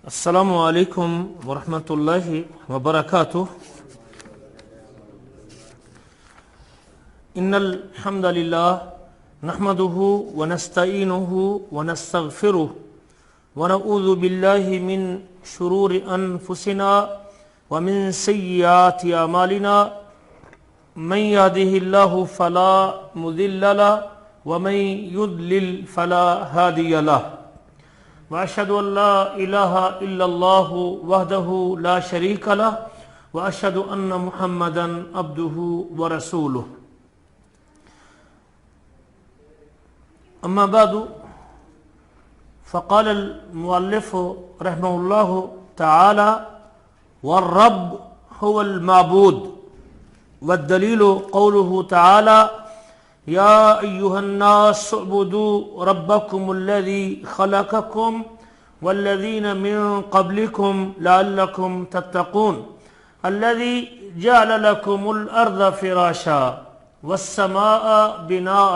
السلام علیکم ورحمۃ اللہ وبرکاتہ۔ ان الحمد للہ نحمده ونستعینه ونستغفره ونعوذ باللہ من شرور انفسنا ومن سیئات اعمالنا من يهده الله فلا مضل له ومن يضلل فلا هادي له وأشهد أن لا إله إلا الله وحده لا شريك له وأشهد أن محمدا عبده ورسوله أما بعد فقال المؤلف رحمه الله تعالى والرب هو المعبود والدليل قوله تعالى يا أيها الناس اعبدوا ربكم الذي خلقكم والذين من قبلكم لعلكم تتقون الذي جعل لكم الأرض فراشا والسماء بناء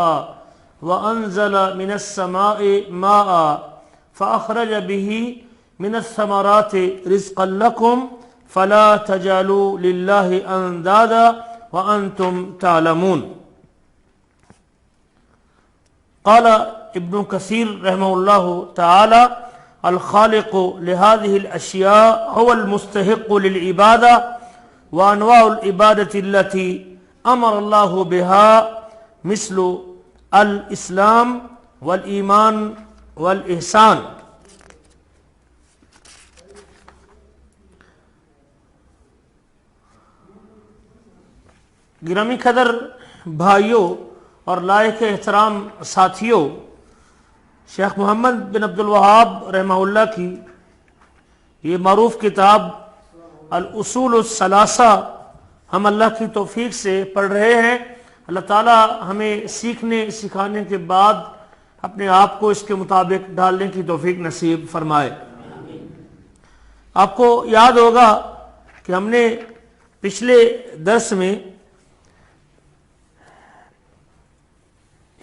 وأنزل من السماء ماء فأخرج به من الثمرات رزقا لكم فلا تجعلوا لله أندادا وأنتم تعلمون۔ قال ابن كثير رحمه الله تعالى الخالق لهذه الأشياء هو المستحق للعبادة وأنواع العبادة التي أمر الله بها مثل الإسلام والإيمان والإحسان۔ گرامی قدر بھائیوں اور لائق احترام ساتھیوں، شیخ محمد بن عبد الوہاب رحمہ اللہ کی یہ معروف کتاب الاصول الثلاثہ ہم اللہ کی توفیق سے پڑھ رہے ہیں۔ اللہ تعالی ہمیں سیکھنے سکھانے کے بعد اپنے آپ کو اس کے مطابق ڈالنے کی توفیق نصیب فرمائے۔ آپ کو یاد ہوگا کہ ہم نے پچھلے درس میں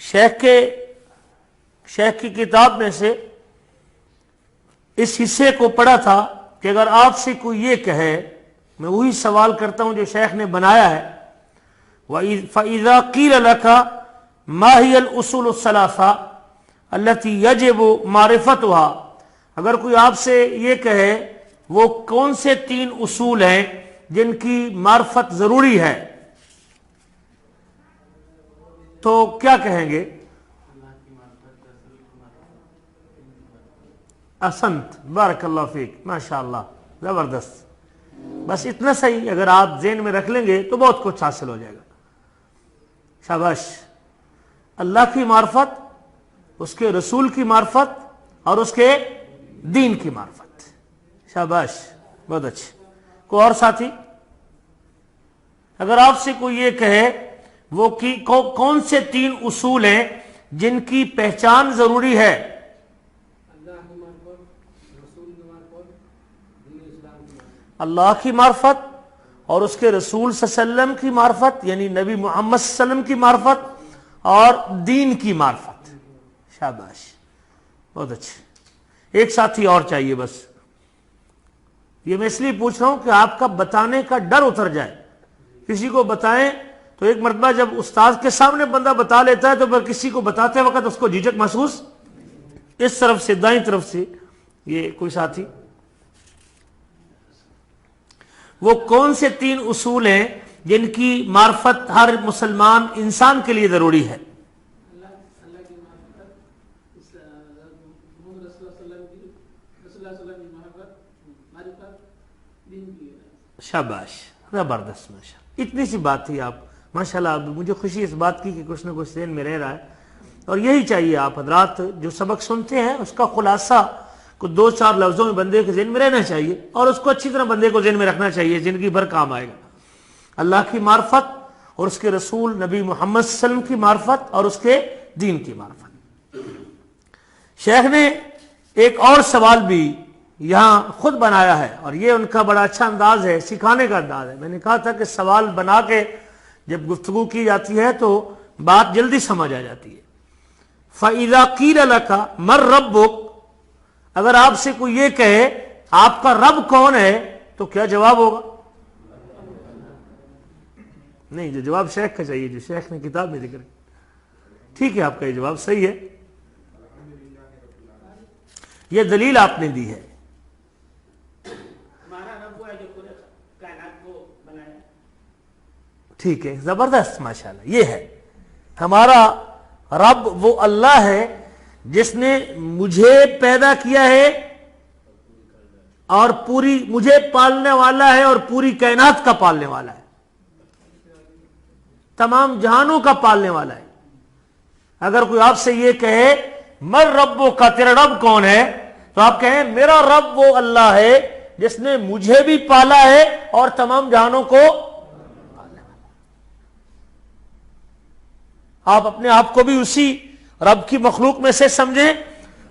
شیخ کی کتاب میں سے اس حصے کو پڑھا تھا کہ اگر آپ سے کوئی یہ کہے، میں وہی سوال کرتا ہوں جو شیخ نے بنایا ہے، فَإِذَا قِيلَ لَكَ مَا هِيَ الْأُصُولُ الثَّلَاثَةُ الَّتِي يَجِبُ مَعْرِفَتُهَا، اگر کوئی آپ سے یہ کہے وہ کون سے تین اصول ہیں جن کی معرفت ضروری ہے، تو کیا کہیں گے؟ احسنت، بارک اللہ فیک، ماشاءاللہ، زبردست۔ بس اتنا صحیح اگر آپ ذہن میں رکھ لیں گے تو بہت کچھ حاصل ہو جائے گا۔ شاباش۔ اللہ کی معرفت، اس کے رسول کی معرفت اور اس کے دین کی معرفت۔ شاباش، بہت اچھے۔ کوئی اور ساتھی؟ اگر آپ سے کوئی یہ کہے وہ کون سے تین اصول ہیں جن کی پہچان ضروری ہے؟ اللہ کی معرفت اور اس کے رسول صلی اللہ علیہ وسلم کی معرفت، یعنی نبی محمد صلی اللہ علیہ وسلم کی معرفت اور دین کی معرفت۔ شاباش، بہت اچھے۔ ایک ساتھی اور چاہیے بس۔ یہ میں اس لیے پوچھ رہا ہوں کہ آپ کا بتانے کا ڈر اتر جائے۔ کسی کو بتائیں تو ایک مرتبہ جب استاد کے سامنے بندہ بتا لیتا ہے تو پھر کسی کو بتاتے وقت اس کو جھجک محسوس، اس طرف سے دائیں طرف سے۔ یہ کوئی ساتھی؟ وہ کون سے تین اصول ہیں جن کی معرفت ہر مسلمان انسان کے لیے ضروری ہے؟ شاباش، زبردست، ماشاءاللہ۔ اتنی سی بات تھی، آپ ماشاءاللہ، مجھے خوشی اس بات کی کہ کچھ نہ کچھ ذہن میں رہ رہا ہے، اور یہی چاہیے۔ آپ حضرات جو سبق سنتے ہیں اس کا خلاصہ کو دو چار لفظوں میں بندے کے ذہن میں رہنا چاہیے، اور اس کو اچھی طرح بندے کو ذہن میں رکھنا چاہیے، زندگی بھر کام آئے گا۔ اللہ کی معرفت اور اس کے رسول نبی محمد صلی اللہ علیہ وسلم کی معرفت اور اس کے دین کی معرفت۔ شیخ نے ایک اور سوال بھی یہاں خود بنایا ہے، اور یہ ان کا بڑا اچھا انداز ہے، سکھانے کا انداز ہے۔ میں نے کہا تھا کہ سوال بنا کے جب گفتگو کی جاتی ہے تو بات جلدی سمجھ آ جاتی ہے۔ فَإِذَا قِيلَ لَكَ مَن رَّبُّكَ، اگر آپ سے کوئی یہ کہے، آپ کا رب کون ہے تو کیا جواب ہوگا؟ نہیں، جو جواب شیخ کا چاہیے، جو شیخ نے کتاب میں ذکر کیا۔ ٹھیک ہے، آپ کا یہ جواب صحیح ہے، یہ دلیل آپ نے دی ہے۔ ٹھیک ہے، زبردست، ماشاءاللہ، یہ ہے ہمارا رب، وہ اللہ ہے جس نے مجھے پیدا کیا ہے اور پوری مجھے پالنے والا ہے اور پوری کائنات کا پالنے والا ہے، تمام جہانوں کا پالنے والا ہے۔ اگر کوئی آپ سے یہ کہے مر ربو کا، تیرا رب کون ہے، تو آپ کہیں میرا رب وہ اللہ ہے جس نے مجھے بھی پالا ہے اور تمام جہانوں کو پالا۔ آپ اپنے آپ کو بھی اسی رب کی مخلوق میں سے سمجھیں،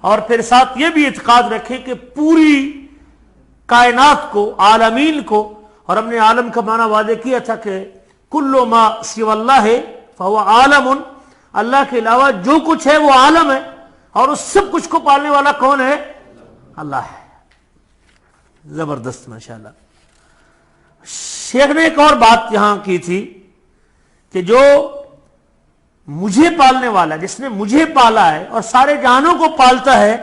اور پھر ساتھ یہ بھی اعتقاد رکھیں کہ پوری کائنات کو، عالمین کو، اور ہم نے عالم کا معنی واضح کیا تھا کہ کل ما سوى اللہ فهو عالم، اللہ کے علاوہ جو کچھ ہے وہ عالم ہے، اور اس سب کچھ کو پالنے والا کون ہے؟ اللہ ہے۔ زبردست، ماشاءاللہ۔ شیخ نے ایک اور بات یہاں کی تھی کہ جو مجھے پالنے والا، جس نے مجھے پالا ہے اور سارے جہانوں کو پالتا ہے،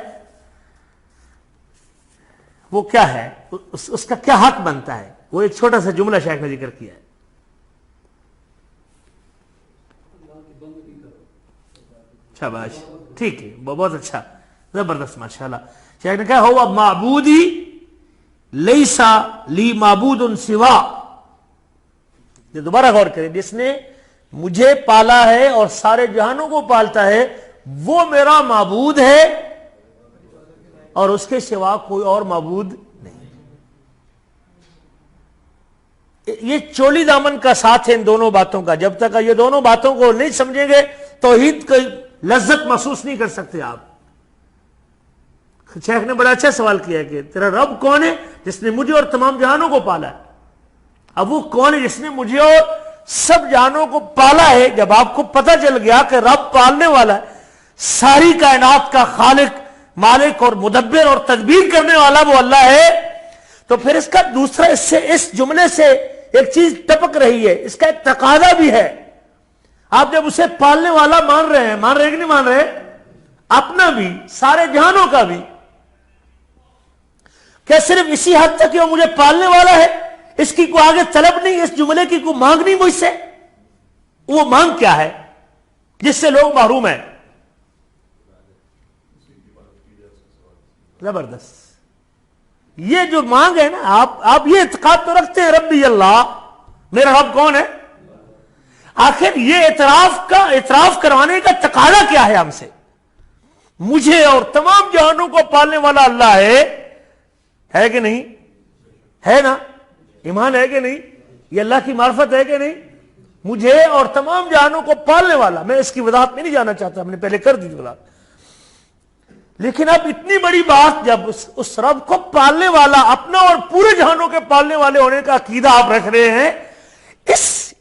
وہ کیا ہے، اس کا کیا حق بنتا ہے؟ وہ ایک چھوٹا سا جملہ شیخ نے ذکر کیا ہے۔ شاباش، ٹھیک ہے، بہت اچھا، زبردست، ماشاءاللہ۔ شیخ نے کہا ہوا معبودی لیسا لی معبود سوا، یہ دوبارہ غور کریں، جس نے مجھے پالا ہے اور سارے جہانوں کو پالتا ہے، وہ میرا معبود ہے اور اس کے سوا کوئی اور معبود نہیں۔ یہ چولی دامن کا ساتھ ہے ان دونوں باتوں کا۔ جب تک یہ دونوں باتوں کو نہیں سمجھیں گے توحید کی لذت محسوس نہیں کر سکتے آپ۔ شیخ نے بڑا اچھا سوال کیا کہ تیرا رب کون ہے جس نے مجھے اور تمام جہانوں کو پالا ہے؟ اب وہ کون ہے جس نے مجھے اور سب جہانوں کو پالا ہے؟ جب آپ کو پتہ چل گیا کہ رب پالنے والا ہے، ساری کائنات کا خالق، مالک اور مدبر اور تدبیر کرنے والا وہ اللہ ہے، تو پھر اس کا دوسرا، اس جملے سے ایک چیز ٹپک رہی ہے، اس کا ایک تقاضا بھی ہے۔ آپ جب اسے پالنے والا مان رہے ہیں کہ نہیں مان رہے؟ اپنا بھی، سارے جہانوں کا بھی، کیا صرف اسی حد تک کہ وہ مجھے پالنے والا ہے، اس کی کوئی آگے طلب نہیں، اس جملے کی کوئی مانگ نہیں مجھ سے؟ وہ مانگ کیا ہے جس سے لوگ محروم ہیں؟ زبردست، یہ جو مانگ ہے نا، آپ یہ اعتقاد تو رکھتے ہیں ربی اللہ، میرا رب کون ہے؟ آخر یہ اعتراف کروانے کا تقاضا کیا ہے ہم سے؟ مجھے اور تمام جہانوں کو پالنے والا اللہ ہے کہ نہیں؟ ہے نا؟ ایمان ہے کہ نہیں؟ یہ اللہ کی معرفت ہے کہ نہیں؟ مجھے اور تمام جہانوں کو پالنے والا، میں اس کی وضاحت میں نہیں جانا چاہتا، ہم نے پہلے کر دی وضاحت، لیکن اب اتنی بڑی بات، جب اس رب کو پالنے والا، اپنا اور پورے جہانوں کے پالنے والے ہونے کا عقیدہ آپ رکھ رہے ہیں،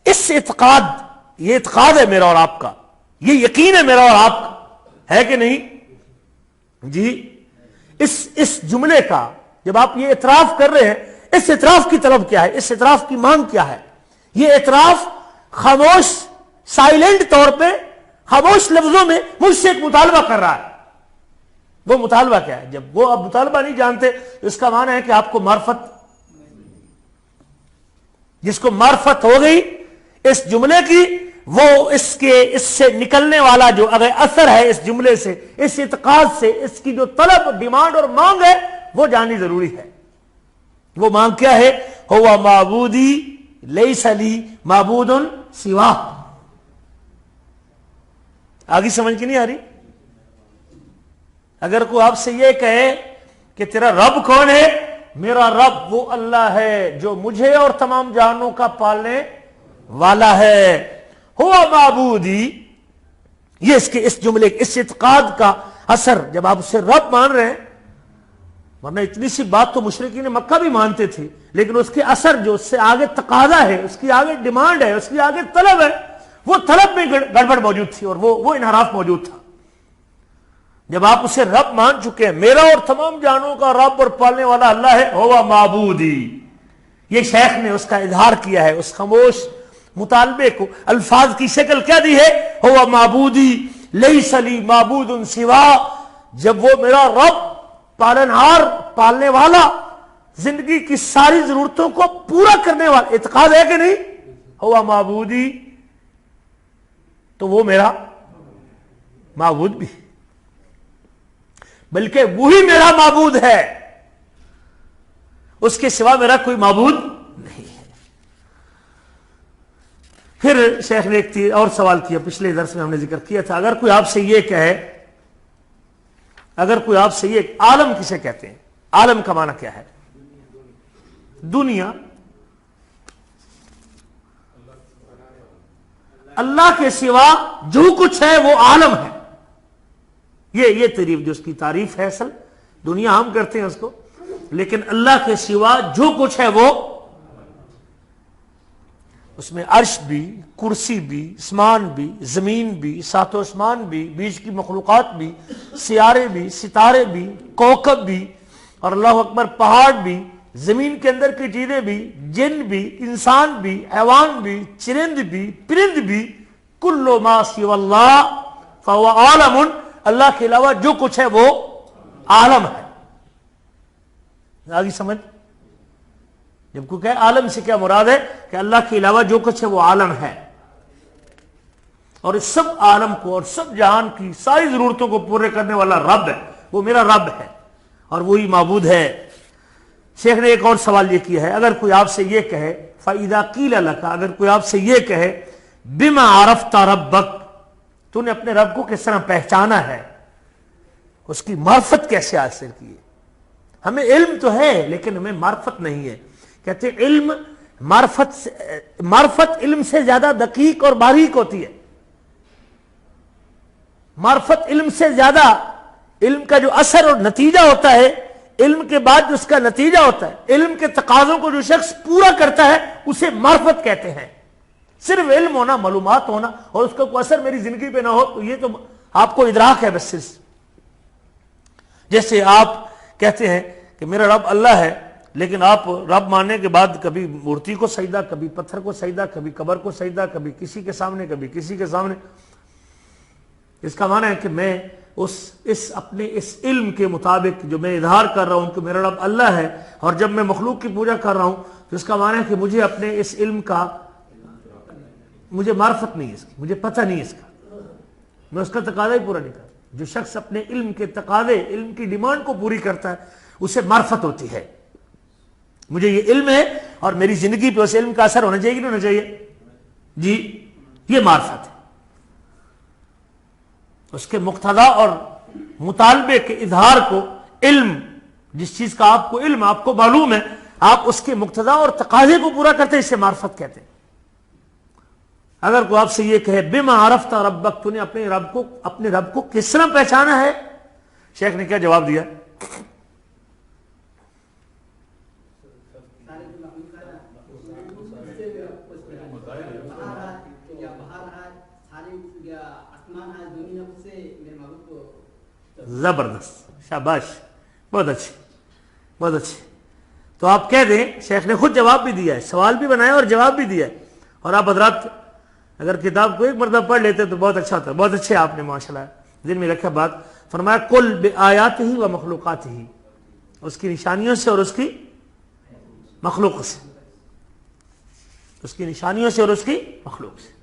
اس اعتقاد، یہ اعتقاد ہے میرا اور آپ کا، یہ یقین ہے میرا اور آپ کا، ہے کہ نہیں؟ جی، اس جملے کا جب آپ یہ اعتراف کر رہے ہیں، اس اعتراف کی طلب کیا ہے؟ اس اعتراف کی مانگ کیا ہے؟ یہ اعتراف خاموش، سائلنٹ طور پہ، خاموش لفظوں میں مجھ سے ایک مطالبہ کر رہا ہے۔ وہ مطالبہ کیا ہے؟ جب وہ آپ مطالبہ نہیں جانتے، اس کا معنی ہے کہ آپ کو معرفت، جس کو معرفت ہو گئی اس جملے کی، وہ اس سے نکلنے والا جو اگر اثر ہے اس جملے سے، اس اعتقاد سے، اس کی جو طلب، ڈیمانڈ اور مانگ ہے، وہ جاننی ضروری ہے۔ وہ مانگ کیا ہے؟ ہوا معبودی لیس لی معبود سوا۔ آگے سمجھ کی نہیں آ رہی؟ اگر کوئی آپ سے یہ کہے کہ تیرا رب کون ہے؟ میرا رب وہ اللہ ہے جو مجھے اور تمام جہانوں کا پالنے والا ہے، ہوا معبودی، یہ اس جملے، اس اعتقاد کا اثر جب آپ اسے رب مان رہے ہیں، ورنہ اتنی سی بات تو مشرکین مکہ بھی مانتے تھے، لیکن اس کے اثر جو اس سے آگے تقاضا ہے، اس کی آگے ڈیمانڈ ہے، اس کی آگے طلب ہے، وہ طلب میں گڑبڑ موجود تھی اور وہ انحراف موجود تھا۔ جب آپ اسے رب مان چکے ہیں، میرا اور تمام جانوں کا رب اور پالنے والا اللہ ہے، ہوا معبودی، یہ شیخ نے اس کا اظہار کیا ہے، اس خاموش مطالبے کو الفاظ کی شکل کیا دی ہے، ہوا معبودی لیس لی معبود سوا، جب وہ میرا رب، پالنہار، پالنے والا، زندگی کی ساری ضرورتوں کو پورا کرنے والا، اعتقاد ہے کہ نہیں، ہوا معبودی، تو وہ میرا معبود بھی، بلکہ وہی میرا معبود ہے، اس کے سوا میرا کوئی معبود نہیں ہے۔ پھر شیخ نے ایک اور سوال کیا، پچھلے درس میں ہم نے ذکر کیا تھا، اگر کوئی آپ سے یہ کہے، اگر کوئی آپ سے یہ، عالم کسے کہتے ہیں؟ عالم کا معنی کیا ہے؟ دنیا، اللہ کے سوا جو کچھ ہے وہ عالم ہے، یہ تعریف جو اس کی تعریف ہے، اصل دنیا ہم کرتے ہیں اس کو، لیکن اللہ کے سوا جو کچھ ہے وہ، اس میں عرش بھی، کرسی بھی، اسمان بھی، زمین بھی، سات و اسمان بھی، بیچ کی مخلوقات بھی، سیارے بھی، ستارے بھی، کوکب بھی، اور اللہ اکبر پہاڑ بھی، زمین کے اندر کی چیزیں بھی، جن بھی، انسان بھی، حیوان بھی، چرند بھی، پرند بھی، کل ما سوی اللہ فهو عالم، اللہ کے علاوہ جو کچھ ہے وہ عالم ہے۔ آگے سمجھ؟ جب کوئی کہے عالم سے کیا مراد ہے، کہ اللہ کے علاوہ جو کچھ ہے وہ عالم ہے، اور اس سب عالم کو اور سب جہان کی ساری ضرورتوں کو پورے کرنے والا رب ہے، وہ میرا رب ہے اور وہی معبود ہے۔ شیخ نے ایک اور سوال یہ کیا ہے، اگر کوئی آپ سے یہ کہے، فَإِذَا قِيلَ لَكَ، اگر کوئی آپ سے یہ کہے، بِمَا عَرَفْتَ رَبَّكَ، تو نے اپنے رب کو کس طرح پہچانا ہے، اس کی معرفت کیسے حاصل کی ہے؟ ہمیں علم تو ہے لیکن ہمیں معرفت نہیں ہے۔ کہتے ہیں علم معرفت علم سے زیادہ دقیق اور باریک ہوتی ہے، معرفت علم سے زیادہ، علم کا جو اثر اور نتیجہ ہوتا ہے، علم کے بعد جو اس کا نتیجہ ہوتا ہے، علم کے تقاضوں کو جو شخص پورا کرتا ہے اسے معرفت کہتے ہیں۔ صرف علم ہونا، معلومات ہونا، اور اس کا کوئی اثر میری زندگی پہ نہ ہو، تو یہ تو آپ کو ادراک ہے بس صرف۔ جیسے آپ کہتے ہیں کہ میرا رب اللہ ہے، لیکن آپ رب ماننے کے بعد کبھی مورتی کو سجدہ، کبھی پتھر کو سجدہ، کبھی قبر کو سجدہ، کبھی کسی کے سامنے، کبھی کسی کے سامنے، اس کا معنی ہے کہ میں اپنے اس علم کے مطابق جو میں اظہار کر رہا ہوں کہ میرا رب اللہ ہے، اور جب میں مخلوق کی پوجا کر رہا ہوں تو اس کا معنی ہے کہ مجھے اپنے اس علم کا، مجھے معرفت نہیں ہے اس کی، مجھے پتہ نہیں ہے اس کا، میں اس کا تقاضا ہی پورا نہیں کرتا۔ جو شخص اپنے علم کے تقاضے، علم کی ڈیمانڈ کو پوری کرتا ہے اسے معرفت ہوتی ہے۔ مجھے یہ علم ہے اور میری زندگی پہ اس علم کا اثر ہونا چاہیے کہ نہیں ہونا چاہیے؟ جی، یہ معرفت ہے۔ اس کے مقتضا اور مطالبے کے اظہار کو، علم، جس چیز کا آپ کو علم، آپ کو معلوم ہے، آپ اس کے مقتضا اور تقاضے کو پورا کرتے ہیں، اسے معرفت کہتے ہیں۔ اگر کوئی آپ سے یہ کہے بما عرفت ربک، تو نے اپنے رب کو کس طرح پہچانا ہے، شیخ نے کیا جواب دیا؟ زبردست، شاباش، بہت اچھے، بہت اچھے۔ تو آپ کہہ دیں، شیخ نے خود جواب بھی دیا ہے، سوال بھی بنایا اور جواب بھی دیا ہے، اور آپ حضرات اگر کتاب کو ایک مرتبہ پڑھ لیتے تو بہت اچھا ہوتا ہے۔ بہت اچھے آپ نے ماشاءاللہ دل میں رکھا بات۔ فرمایا کل بآیاتہ و مخلوقاتہ، اس کی نشانیوں سے اور اس کی مخلوق سے، اس کی نشانیوں سے اور اس کی مخلوق سے۔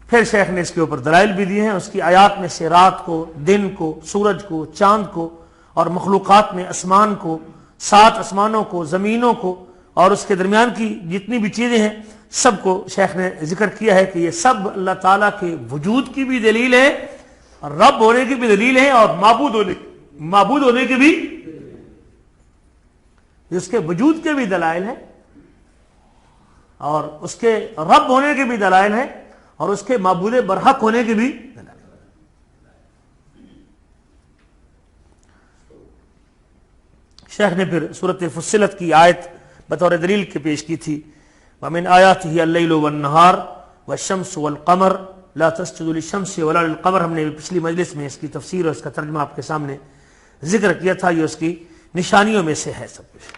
پھر شیخ نے اس کے اوپر دلائل بھی دیے ہیں، اس کی آیات میں سے رات کو، دن کو، سورج کو، چاند کو، اور مخلوقات میں آسمان کو، 7 آسمانوں کو، زمینوں کو، اور اس کے درمیان کی جتنی بھی چیزیں ہیں سب کو شیخ نے ذکر کیا ہے کہ یہ سب اللہ تعالیٰ کے وجود کی بھی دلیل ہے، اور رب ہونے کی بھی دلیل ہے، اور معبود ہونے کی بھی، اس کے وجود کے بھی دلائل ہیں، اور اس کے رب ہونے کے بھی دلائل ہیں، اور اس کے معبود برحق ہونے کے بھی دلائل۔ شیخ نے پھر سورۃ فصلت کی آیت بطور دلیل کے پیش کی تھی، وَمِنْ آیَاتِهِ اللَّيْلُ وَالنَّهَارُ وَالشَّمْسُ وَالْقَمَرُ لا تسجدوا للشمس ولا للقمر، ہم نے پچھلی مجلس میں اس کی تفسیر اور اس کا ترجمہ آپ کے سامنے ذکر کیا تھا، یہ اس کی نشانیوں میں سے ہے سب کچھ۔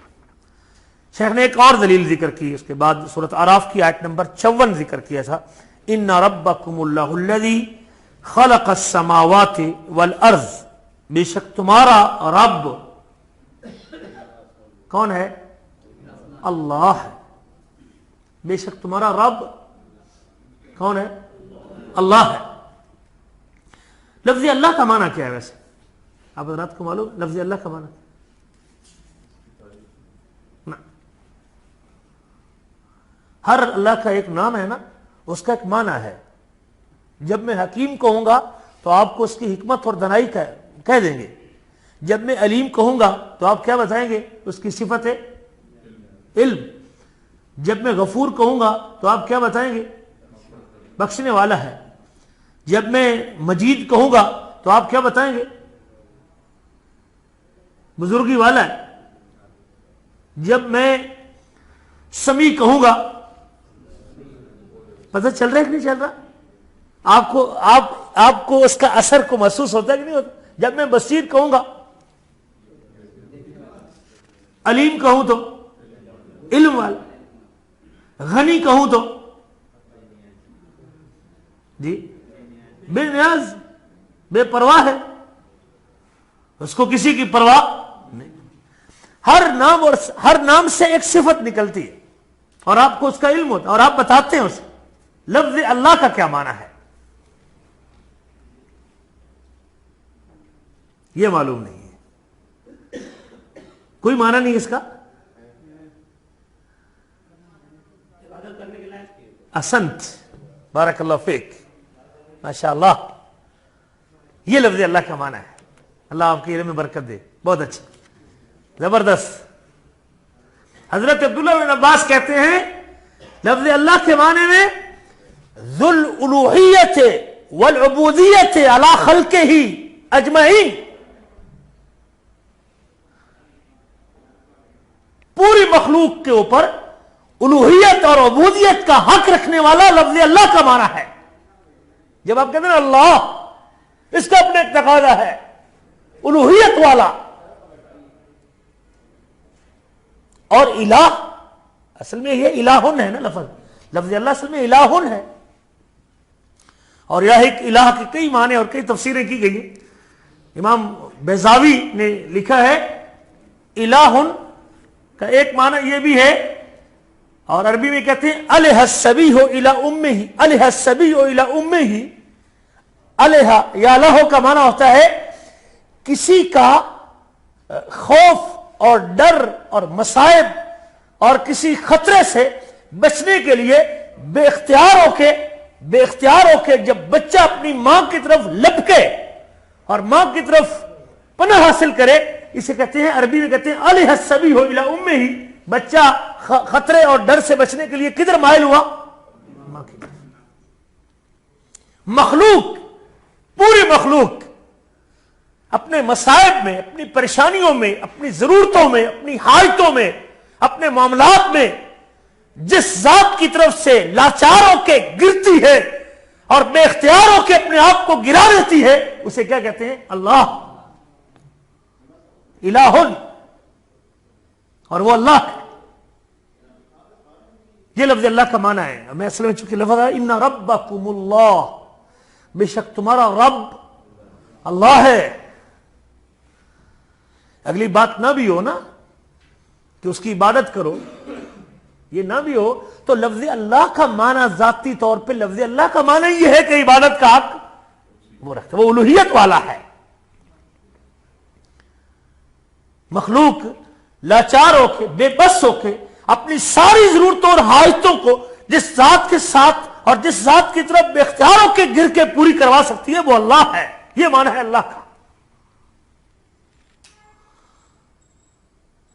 شیخ نے ایک اور دلیل ذکر کی، اس کے بعد سورۃ اعراف کی آیت نمبر 54 ذکر کیا تھا، ان ربکم اللہ الذی خلق السماوات والارض، بے شک تمہارا رب کون ہے؟ اللہ ہے۔ بے شک تمہارا رب کون ہے؟ اللہ ہے۔ لفظ اللہ کا معنی کیا ہے ویسے؟ آپ حضرات کو معلوم لفظ اللہ کا معنی؟ ہر اللہ کا ایک نام ہے نا، اس کا ایک معنی ہے۔ جب میں حکیم کہوں گا تو آپ کو اس کی حکمت اور دانائی کہہ دیں گے، جب میں علیم کہوں گا تو آپ کیا بتائیں گے؟ اس کی صفت ہے علم۔ جب میں غفور کہوں گا تو آپ کیا بتائیں گے؟ بخشنے والا ہے۔ جب میں مجید کہوں گا تو آپ کیا بتائیں گے؟ بزرگی والا ہے۔ جب میں سمیع کہوں گا، پتہ چل رہا ہے کہ نہیں چل رہا آپ کو اس کا اثر کو محسوس ہوتا ہے کہ نہیں ہوتا؟ جب میں بصیر کہوں گا، علیم کہوں تو علم والا، غنی کہوں تو جی بے نیاز، بے پرواہ ہے، اس کو کسی کی پرواہ نہیں۔ ہر نام سے ایک صفت نکلتی ہے اور آپ کو اس کا علم ہوتا ہے اور آپ بتاتے ہیں اسے۔ لفظ اللہ کا کیا معنی ہے یہ معلوم نہیں ہے، کوئی معنی نہیں اس کا۔ احسنت، بارک اللہ فیک، ماشاء اللہ، یہ لفظ اللہ کا معنی ہے۔ اللہ آپ کے علم میں برکت دے، بہت اچھا، زبردست۔ حضرت عبداللہ بن عباس کہتے ہیں لفظ اللہ کے معنی میں ذو الالوہیت والعبودیت علی خلقہ اجمعین، پوری مخلوق کے اوپر الوہیت اور عبودیت کا حق رکھنے والا لفظ اللہ کا معنی ہے۔ جب آپ کہتے ہیں اللہ، اس کا اپنا ایک تقاضا ہے، الوہیت والا۔ اور الہ اصل میں یہ الہن ہے نا، لفظ اللہ اصل میں الہن ہے، اور یہ ایک الہ کے کئی معنی اور کئی تفسیریں کی گئی ہیں۔ امام بیضاوی نے لکھا ہے الہن کا ایک معنی یہ بھی ہے، اور عربی میں کہتے ہیں الہ السبیح الی امہ، الہ السبیح الی امہ۔ الہ یا الہ کا معنی ہوتا ہے کسی کا خوف اور ڈر اور مصائب اور کسی خطرے سے بچنے کے لیے بے اختیار ہو کے جب بچہ اپنی ماں کی طرف لپکے اور ماں کی طرف پناہ حاصل کرے، اسے کہتے ہیں، عربی میں کہتے ہیں الہ السبیح الی امہ۔ بچہ خطرے اور ڈر سے بچنے کے لیے کدھر مائل ہوا؟ ماں کی طرف۔ مخلوق، پوری مخلوق اپنے مصائب میں، اپنی پریشانیوں میں، اپنی ضرورتوں میں، اپنی حاجتوں میں، اپنے معاملات میں جس ذات کی طرف سے لاچار ہو کے گرتی ہے اور بے اختیار ہو کے اپنے آپ کو گرا دیتی ہے، اسے کیا کہتے ہیں؟ اللہ، الہن، اور وہ اللہ ہے۔ یہ لفظ اللہ کا معنی ہے۔ میں اصل میں چونکہ لفظ ہے ان ربکم اللہ، بے شک تمہارا رب اللہ ہے۔ اگلی بات نہ بھی ہو نا کہ اس کی عبادت کرو، یہ نہ بھی ہو تو لفظ اللہ کا معنی ذاتی طور پہ لفظ اللہ کا معنی یہ ہے کہ عبادت کا حق وہ رکھتا ہے، وہ الوہیت والا ہے۔ مخلوق لاچار ہو کے، بے بس ہو کے اپنی ساری ضرورتوں اور حاجتوں کو جس ذات کے ساتھ اور جس ذات کی طرف بے اختیار ہو کے گر کے پوری کروا سکتی ہے، وہ اللہ ہے۔ یہ معنی ہے اللہ کا،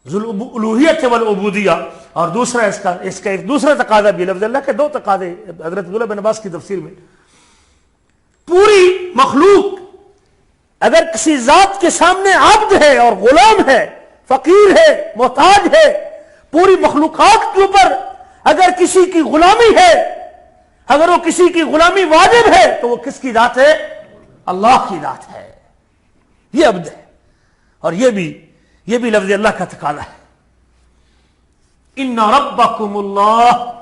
الوہیت والعبودیہ۔ اور دوسرا اس کا ایک دوسرا تقاضا بھی، لفظ اللہ کے دو تقاضے حضرت عبداللہ بن عباس کی تفسیر میں، پوری مخلوق اگر کسی ذات کے سامنے عبد ہے اور غلام ہے، فقیر ہے، محتاج ہے، پوری مخلوقات کے اوپر اگر کسی کی غلامی ہے، اگر وہ کسی کی غلامی واجب ہے تو وہ کس کی ذات ہے؟ اللہ کی ذات ہے. یہ عبد ہے. اور یہ بھی لفظ اللہ کا تقاضا ہے. ان ربکم اللہ.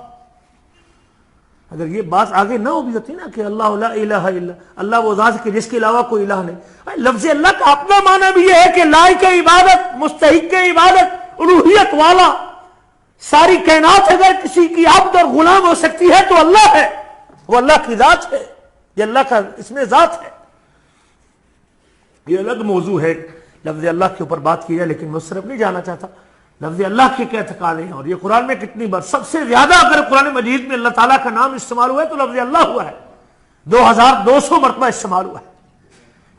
اگر یہ بات آگے نہ ہو بھی ہوتی نا کہ اللہ لا الہ الا اللہ، وہ ذات کے جس کے علاوہ کوئی الہ نہیں. لفظ اللہ کا اپنا معنی بھی یہ ہے کہ لائق عبادت، مستحق عبادت، الوہیت والا. ساری کائنات اگر کسی کی عبد اور غلام ہو سکتی ہے تو اللہ ہے. وہ اللہ کی ذات ہے. یہ اللہ کا اس میں ذات ہے. یہ الگ موضوع ہے لفظ اللہ کے اوپر بات کی ہے، لیکن میں اس طرف نہیں جانا چاہتا. لفظ اللہ کے کیا تقاضے ہیں اور یہ قرآن میں کتنی بار، سب سے زیادہ اگر قرآن مجید میں اللہ تعالیٰ کا نام استعمال ہوا ہے تو لفظ اللہ ہوا ہے. 2200 مرتبہ استعمال ہوا ہے.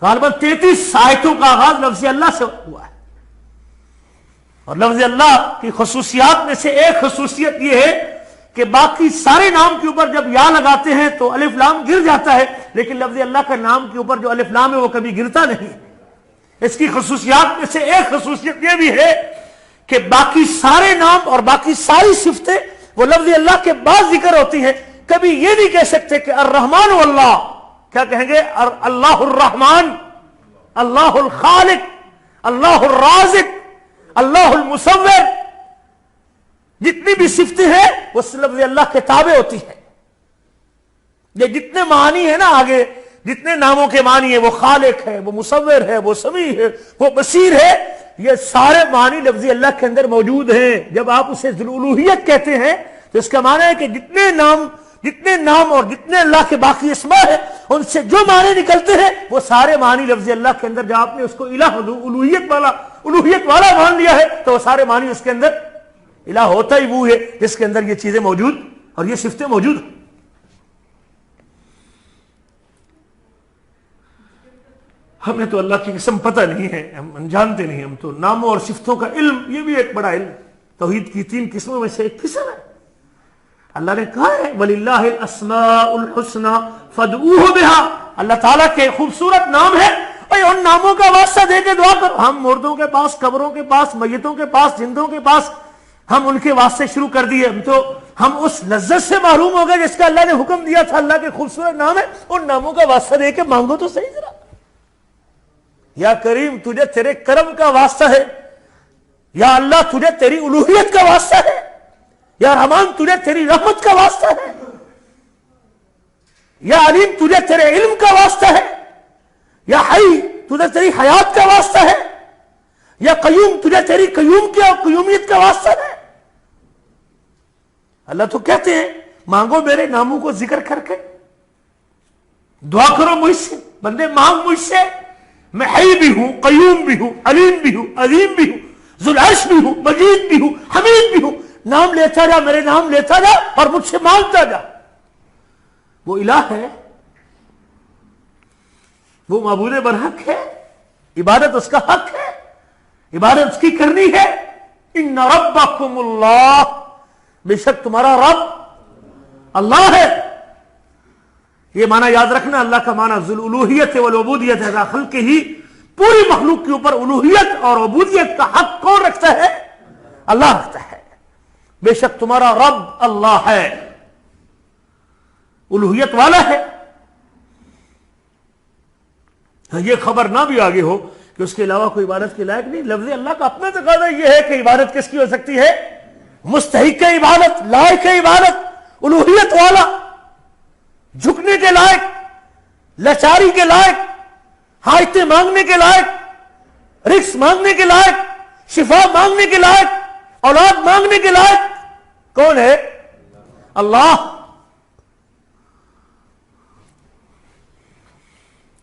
غالباً 33 آیتوں کا آغاز لفظ اللہ سے ہوا ہے. اور لفظ اللہ کی خصوصیات میں سے ایک خصوصیت یہ ہے کہ باقی سارے نام کے اوپر جب یا لگاتے ہیں تو الف لام گر جاتا ہے، لیکن لفظ اللہ کا نام کے اوپر جو الف لام ہے وہ کبھی گرتا نہیں. اس کی خصوصیات میں سے ایک خصوصیت یہ بھی ہے کہ باقی سارے نام اور باقی ساری صفتیں وہ لفظ اللہ کے بعد ذکر ہوتی ہیں. کبھی یہ نہیں کہہ سکتے کہ الرحمن واللہ، کیا کہیں گے؟ اللہ الرحمن، اللہ الخالق، اللہ الرازق، اللہ المصور. جتنی بھی صفتیں ہیں وہ لفظ اللہ کے تابع ہوتی ہیں. یہ جتنے معنی ہیں نا آگے، جتنے ناموں کے معنی ہیں، وہ خالق ہے، وہ مصور ہے، وہ سمیع ہے، وہ بصیر ہے، یہ سارے معنی لفظ اللہ کے اندر موجود ہیں. جب آپ اسے ذو الالوہیت کہتے ہیں تو اس کا معنی ہے کہ جتنے نام اور جتنے اللہ کے باقی اسماء ہیں ان سے جو معنی نکلتے ہیں وہ سارے معنی لفظ اللہ کے اندر. جب آپ نے اس کو الہ الوہیت والا مان لیا ہے تو وہ سارے معنی اس کے اندر الہ ہوتا ہی وہ ہے جس کے اندر یہ چیزیں موجود اور یہ صفتیں موجود ہیں. ہمیں تو اللہ کی قسم پتہ نہیں ہے، ہم جانتے نہیں. ہم تو ناموں اور صفتوں کا علم، یہ بھی ایک بڑا علم. توحید کی 3 قسموں میں سے ایک قسم ہے. اللہ نے کہا ہے وَلِلَّهِ الْأَسْمَاءُ الْحُسْنَى فَادْعُوهُ بِهَا. اللہ تعالیٰ کے خوبصورت نام ہے، اور ان ناموں کا واسطہ دے کے دعا کرو. ہم مردوں کے پاس، قبروں کے پاس، میتوں کے پاس، زندوں کے پاس ہم ان کے واسطے شروع کر دیے. ہم اس لذت سے محروم ہو گئے جس کا اللہ نے حکم دیا تھا. اللہ کے خوبصورت نام ہے، ان ناموں کا واسطہ دے کے مانگو تو صحیح ذرا. یا کریم تجھے تیرے کرم کا واسطہ ہے، یا اللہ تجھے تیری الوہیت کا واسطہ ہے، یا رحمان تجھے تیری رحمت کا واسطہ ہے، یا علیم تجھے تیرے علم کا واسطہ ہے، یا حی تجھے تیری حیات کا واسطہ ہے، یا قیوم تجھے تیری قیومیت کا واسطہ ہے. اللہ تو کہتے ہیں مانگو میرے ناموں کو ذکر کر کے، دعا کرو مجھ سے، بندے مانگ مجھ سے. میں حی بھی ہوں، قیوم بھی ہوں، علیم بھی ہوں، عظیم بھی ہوں، ذو العرش بھی ہوں، مجید بھی ہوں، حمید بھی ہوں. نام لیتا جا، میرے نام لیتا جا اور مجھ سے مانگتا جا. وہ الہ ہے، وہ معبود برحق ہے، عبادت اس کا حق ہے، عبادت اس کی کرنی ہے. ان ربکم اللہ، بے شک تمہارا رب اللہ ہے. یہ معنی یاد رکھنا، اللہ کا معنی ذو الالوہیت والعبودیت ہے. خلق ہی پوری مخلوق کے اوپر الوہیت اور عبودیت کا حق کون رکھتا ہے؟ اللہ رکھتا ہے. بے شک تمہارا رب اللہ ہے، الوہیت والا ہے. یہ خبر نہ بھی آگے ہو کہ اس کے علاوہ کوئی عبادت کے لائق نہیں. لفظ اللہ کا اپنا تقاضا یہ ہے کہ عبادت کس کی ہو سکتی ہے؟ مستحق عبادت، لائق عبادت، الوہیت والا، جھکنے کے لائق، لاچاری کے لائق، حاجتیں مانگنے کے لائق، رزق مانگنے کے لائق، شفا مانگنے کے لائق، اولاد مانگنے کے لائق کون ہے؟ اللہ.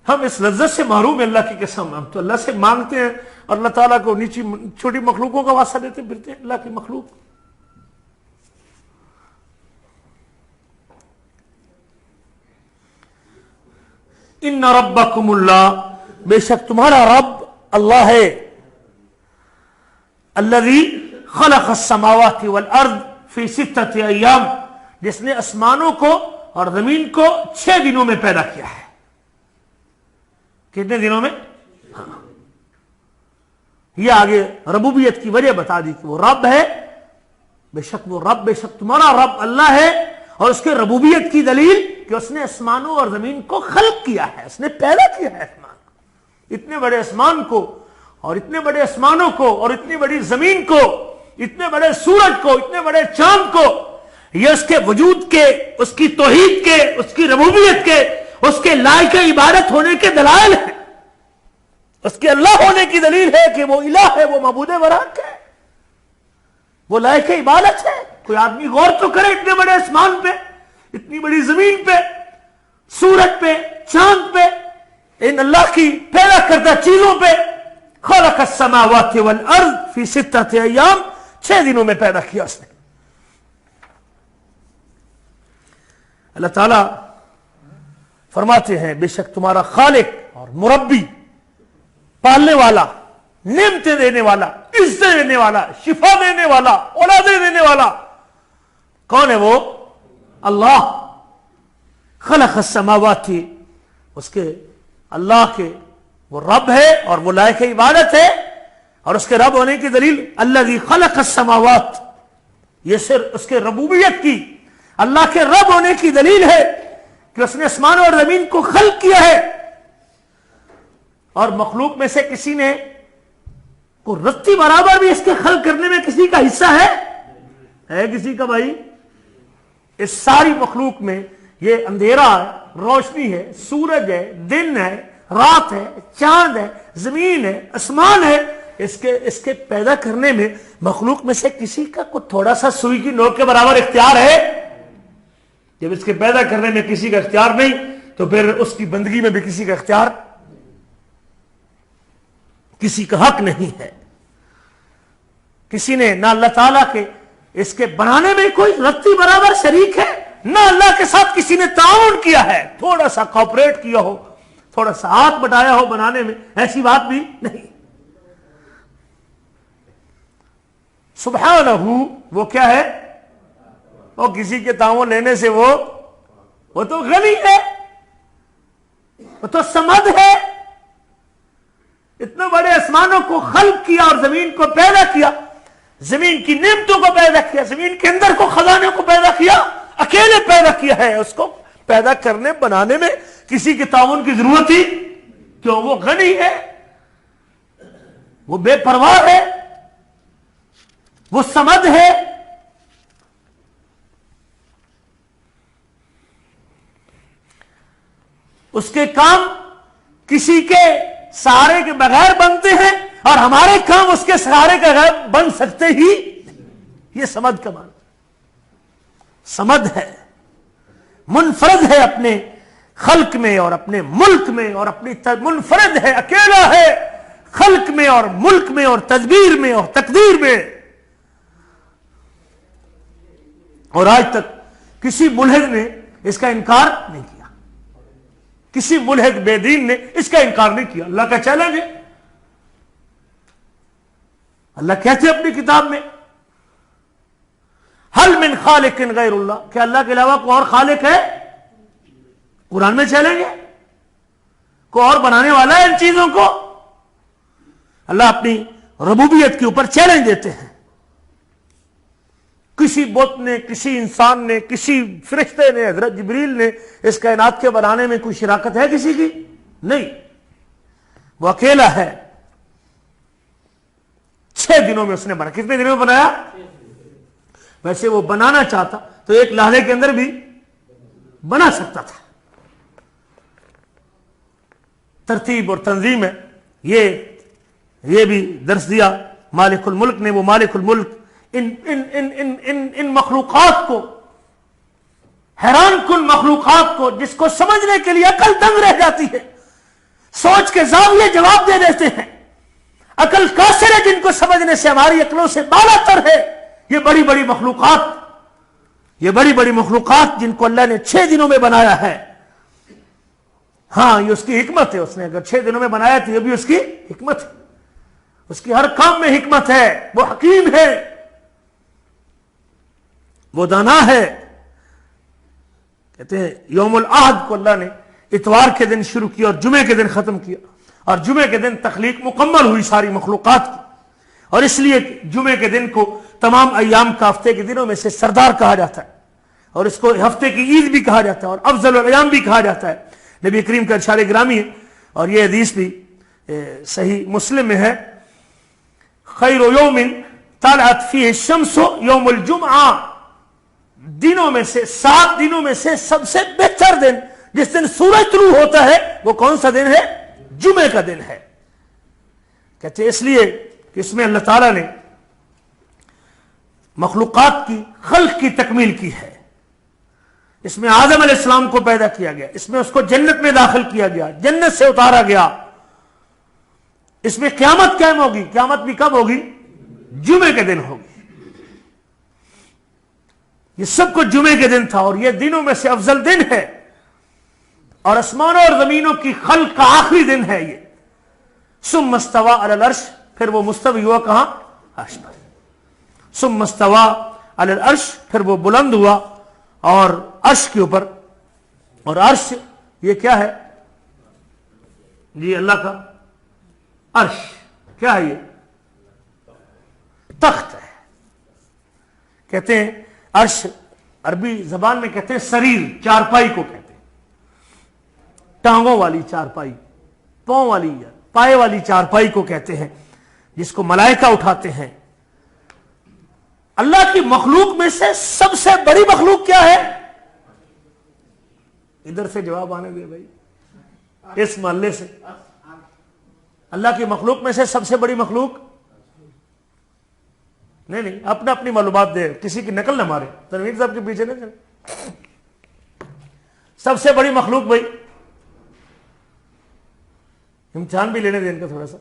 ہم اس لذت سے محروم ہیں اللہ کی قسم. ہم تو اللہ سے مانگتے ہیں اور اللہ تعالیٰ کو نیچی چھوٹی مخلوقوں کا واسطہ دیتے پھرتے ہیں. اللہ کی مخلوق ان ربکم اللہ، بے شک تمہارا رب اللہ ہے. الذی خلق السماوات والارض فی 6 ایام، جس نے آسمانوں کو اور زمین کو 6 دنوں میں پیدا کیا ہے. کتنے دنوں میں؟ ہاں. یہ آگے ربوبیت کی وجہ بتا دی کہ وہ رب ہے. بے شک وہ رب، بے شک تمہارا رب اللہ ہے، اور اس کے ربوبیت کی دلیل کہ اس نے آسمانوں اور زمین کو خلق کیا ہے، اس نے پیدا کیا ہے آسمان کو، اتنے بڑے آسمان کو اور اتنے بڑے آسمانوں کو اور اتنی بڑی زمین کو، اتنے بڑے سورج کو، اتنے بڑے چاند کو. یہ اس کے وجود کے، اس کی توحید کے، اس کی ربوبیت کے، اس کے لائق عبادت ہونے کے دلائل ہیں. اس کے اللہ ہونے کی دلیل ہے کہ وہ الہ ہے، وہ معبود برحق ہے، وہ لائق عبادت ہے. کوئی آدمی غور تو کرے اتنے بڑے آسمان پہ، اتنی بڑی زمین پہ، سورج پہ، چاند پہ، ان اللہ کی پیدا کردہ چیزوں پہ. خلق السماوات والارض فی 6 ایام، 6 دنوں میں پیدا کیا اس نے. اللہ تعالیٰ فرماتے ہیں بے شک تمہارا خالق اور مربی، پالنے والا، نعمتیں دینے والا، عزت دینے والا، شفا دینے والا، اولادیں دینے والا کون ہے؟ وہ اللہ. خلق السماوات، اس کے اللہ کے وہ رب ہے اور وہ لائق عبادت ہے. اور اس کے رب ہونے کی دلیل الذی خلق السماوات، یہ صرف اس کے ربوبیت کی، اللہ کے رب ہونے کی دلیل ہے کہ اس نے آسمان اور زمین کو خلق کیا ہے. اور مخلوق میں سے کسی نے کو رتی برابر بھی اس کے خلق کرنے میں کسی کا حصہ ہے کسی کا؟ بھائی اس ساری مخلوق میں یہ اندھیرا ہے، روشنی ہے، سورج ہے، دن ہے، رات ہے، چاند ہے، زمین ہے، آسمان ہے، اس کے پیدا کرنے میں مخلوق میں سے کسی کا کوئی تھوڑا سا سوئی کی نوک کے برابر اختیار ہے؟ جب اس کے پیدا کرنے میں کسی کا اختیار نہیں تو پھر اس کی بندگی میں بھی کسی کا اختیار، کسی کا حق نہیں ہے. کسی نے نہ اللہ تعالیٰ کے اس کے بنانے میں کوئی رتی برابر شریک ہے، نہ اللہ کے ساتھ کسی نے تعاون کیا ہے، تھوڑا سا کوپریٹ کیا ہو، تھوڑا سا ہاتھ بٹایا ہو بنانے میں، ایسی بات بھی نہیں. سبحانہ، وہ کیا ہے؟ وہ کسی کے تعاون لینے سے وہ تو غنی ہے، وہ تو سمد ہے. اتنے بڑے آسمانوں کو خلق کیا اور زمین کو پیدا کیا، زمین کی نعمتوں کو پیدا کیا، زمین کے اندر کو خزانے کو پیدا کیا، اکیلے پیدا کیا ہے. اس کو پیدا کرنے بنانے میں کسی کے تعاون کی ضرورت ہی کیوں؟ وہ غنی ہے، وہ بے پرواہ ہے، وہ سمد ہے. اس کے کام کسی کے سہارے کے بغیر بنتے ہیں اور ہمارے کام اس کے سہارے کے بغیر بن سکتے ہی. یہ سمد کا معنی، سمد ہے، منفرد ہے اپنے خلق میں اور اپنے ملک میں، اور اپنی منفرد ہے، اکیلا ہے خلق میں اور ملک میں اور تدبیر میں اور تقدیر میں. اور آج تک کسی ملحد نے اس کا انکار نہیں کیا، کسی ملحد بے دین نے اس کا انکار نہیں کیا. اللہ کا چیلنج ہے. اللہ کہتے ہیں اپنی کتاب میں حل من خالق غیر اللہ، کیا اللہ کے علاوہ کوئی اور خالق ہے؟ قرآن میں چیلنج ہے، کوئی اور بنانے والا ہے ان چیزوں کو؟ اللہ اپنی ربوبیت کے اوپر چیلنج دیتے ہیں. کسی بت نے، کسی انسان نے، کسی فرشتے نے، حضرت جبریل نے اس کائنات کے بنانے میں کوئی شراکت ہے کسی کی؟ نہیں. وہ اکیلا ہے. 6 دنوں میں اس نے بنا. کتنے دنوں میں بنایا؟ ویسے وہ بنانا چاہتا تو ایک لہجے کے اندر بھی بنا سکتا تھا. ترتیب اور تنظیم ہے. یہ بھی درس دیا مالک الملک نے. وہ مالک الملک ان مخلوقات کو، حیران کن مخلوقات کو، جس کو سمجھنے کے لیے عقل دنگ رہ جاتی ہے، سوچ کے زاویے جواب دے دیتے ہیں. عقل قاصر ہے جن کو سمجھنے سے ہماری عقلوں سے بالا تر ہے. یہ بڑی بڑی مخلوقات جن کو اللہ نے 6 دنوں میں بنایا ہے. ہاں یہ اس کی حکمت ہے. اس نے اگر 6 دنوں میں بنایا تو یہ بھی اس کی حکمت ہے. اس کی ہر کام میں حکمت ہے. وہ حکیم ہے، وہ دانا ہے. کہتے ہیں یوم الاحد کو اللہ نے اتوار کے دن شروع کیا اور جمعے کے دن ختم کیا، اور جمعے کے دن تخلیق مکمل ہوئی ساری مخلوقات کی. اور اس لیے جمعے کے دن کو تمام ایام کا ہفتے کے دنوں میں سے سردار کہا جاتا ہے. اور اس کو ہفتے کی عید بھی کہا جاتا ہے اور افضل الایام بھی کہا جاتا ہے. نبی کریم کا ارشاد گرامی ہے اور یہ حدیث بھی صحیح مسلم میں ہے, خیر یوم طلعت فیہ الشمس یوم الجمعہ, دنوں میں سے 7 دنوں میں سے سب سے بہتر دن جس دن سورج طلوع ہوتا ہے وہ کون سا دن ہے؟ جمعے کا دن ہے. کہتے ہیں اس لیے کہ اس میں اللہ تعالیٰ نے مخلوقات کی خلق کی تکمیل کی ہے. اس میں آدم علیہ السلام کو پیدا کیا گیا, اس میں اس کو جنت میں داخل کیا گیا, جنت سے اتارا گیا. اس میں قیامت قائم ہوگی. قیامت بھی کب ہوگی؟ جمعے کے دن ہوگی. یہ سب کچھ جمعے کے دن تھا اور یہ دنوں میں سے افضل دن ہے اور آسمانوں اور زمینوں کی خلق کا آخری دن ہے یہ. ثم استوى علی العرش, پھر وہ مستوی ہوا کہاں؟ عرش پر. ثم استوى علی العرش, پھر وہ بلند ہوا اور عرش کے اوپر. اور عرش یہ کیا ہے جی؟ اللہ کا عرش کیا ہے؟ یہ تخت ہے. کہتے ہیں عرش عربی زبان میں کہتے ہیں سریر, چارپائی کو کہتے ہیں, ٹانگوں والی چارپائی, پاؤں والی یا پائے والی چارپائی کو کہتے ہیں جس کو ملائکہ اٹھاتے ہیں. اللہ کی مخلوق میں سے سب سے بڑی مخلوق کیا ہے؟ ادھر سے جواب آنے دے بھائی, اس محلے سے. اللہ کی مخلوق میں سے سب سے بڑی مخلوق نہیں, اپنا اپنی معلومات دے, کسی کی نقل نہ مارے, تنویر صاحب کے پیچھے نہیں چلے. سب سے بڑی مخلوق بھائی, امتحان بھی لینے دیں ان کا تھوڑا سا.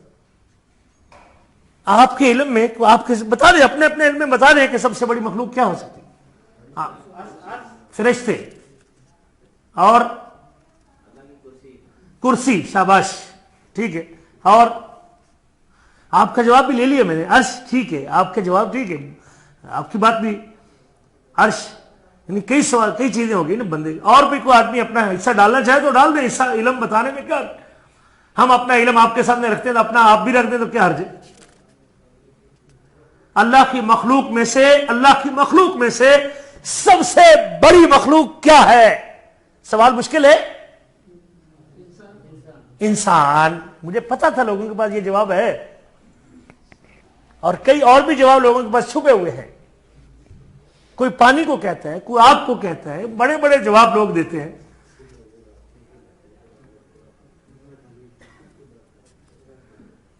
آپ کے علم میں آپ بتا دیں, اپنے اپنے علم میں بتا دیں کہ سب سے بڑی مخلوق کیا ہو سکتی ہے. فرشتے اور کرسی, شاباش, ٹھیک ہے. اور آپ کا جواب بھی لے لیا میں نے, عرش, ٹھیک ہے, آپ کا جواب ٹھیک ہے, آپ کی بات بھی عرش, یعنی کئی سوال, کئی چیزیں ہوگی نا بندے. اور بھی کوئی آدمی اپنا حصہ ڈالنا چاہے تو ڈال دیں, حصہ علم بتانے میں کیا. ہم اپنا علم آپ کے سامنے رکھتے ہیں تو اپنا آپ بھی رکھ دیں تو کیا حرج ہے. اللہ کی مخلوق میں سے سب سے بڑی مخلوق کیا ہے؟ سوال مشکل ہے. انسان. مجھے پتا تھا لوگوں کے پاس یہ جواب ہے اور کئی اور بھی جواب لوگوں کے پاس چھپے ہوئے ہیں. کوئی پانی کو کہتا ہے, کوئی آگ کو کہتا ہے, بڑے بڑے جواب لوگ دیتے ہیں.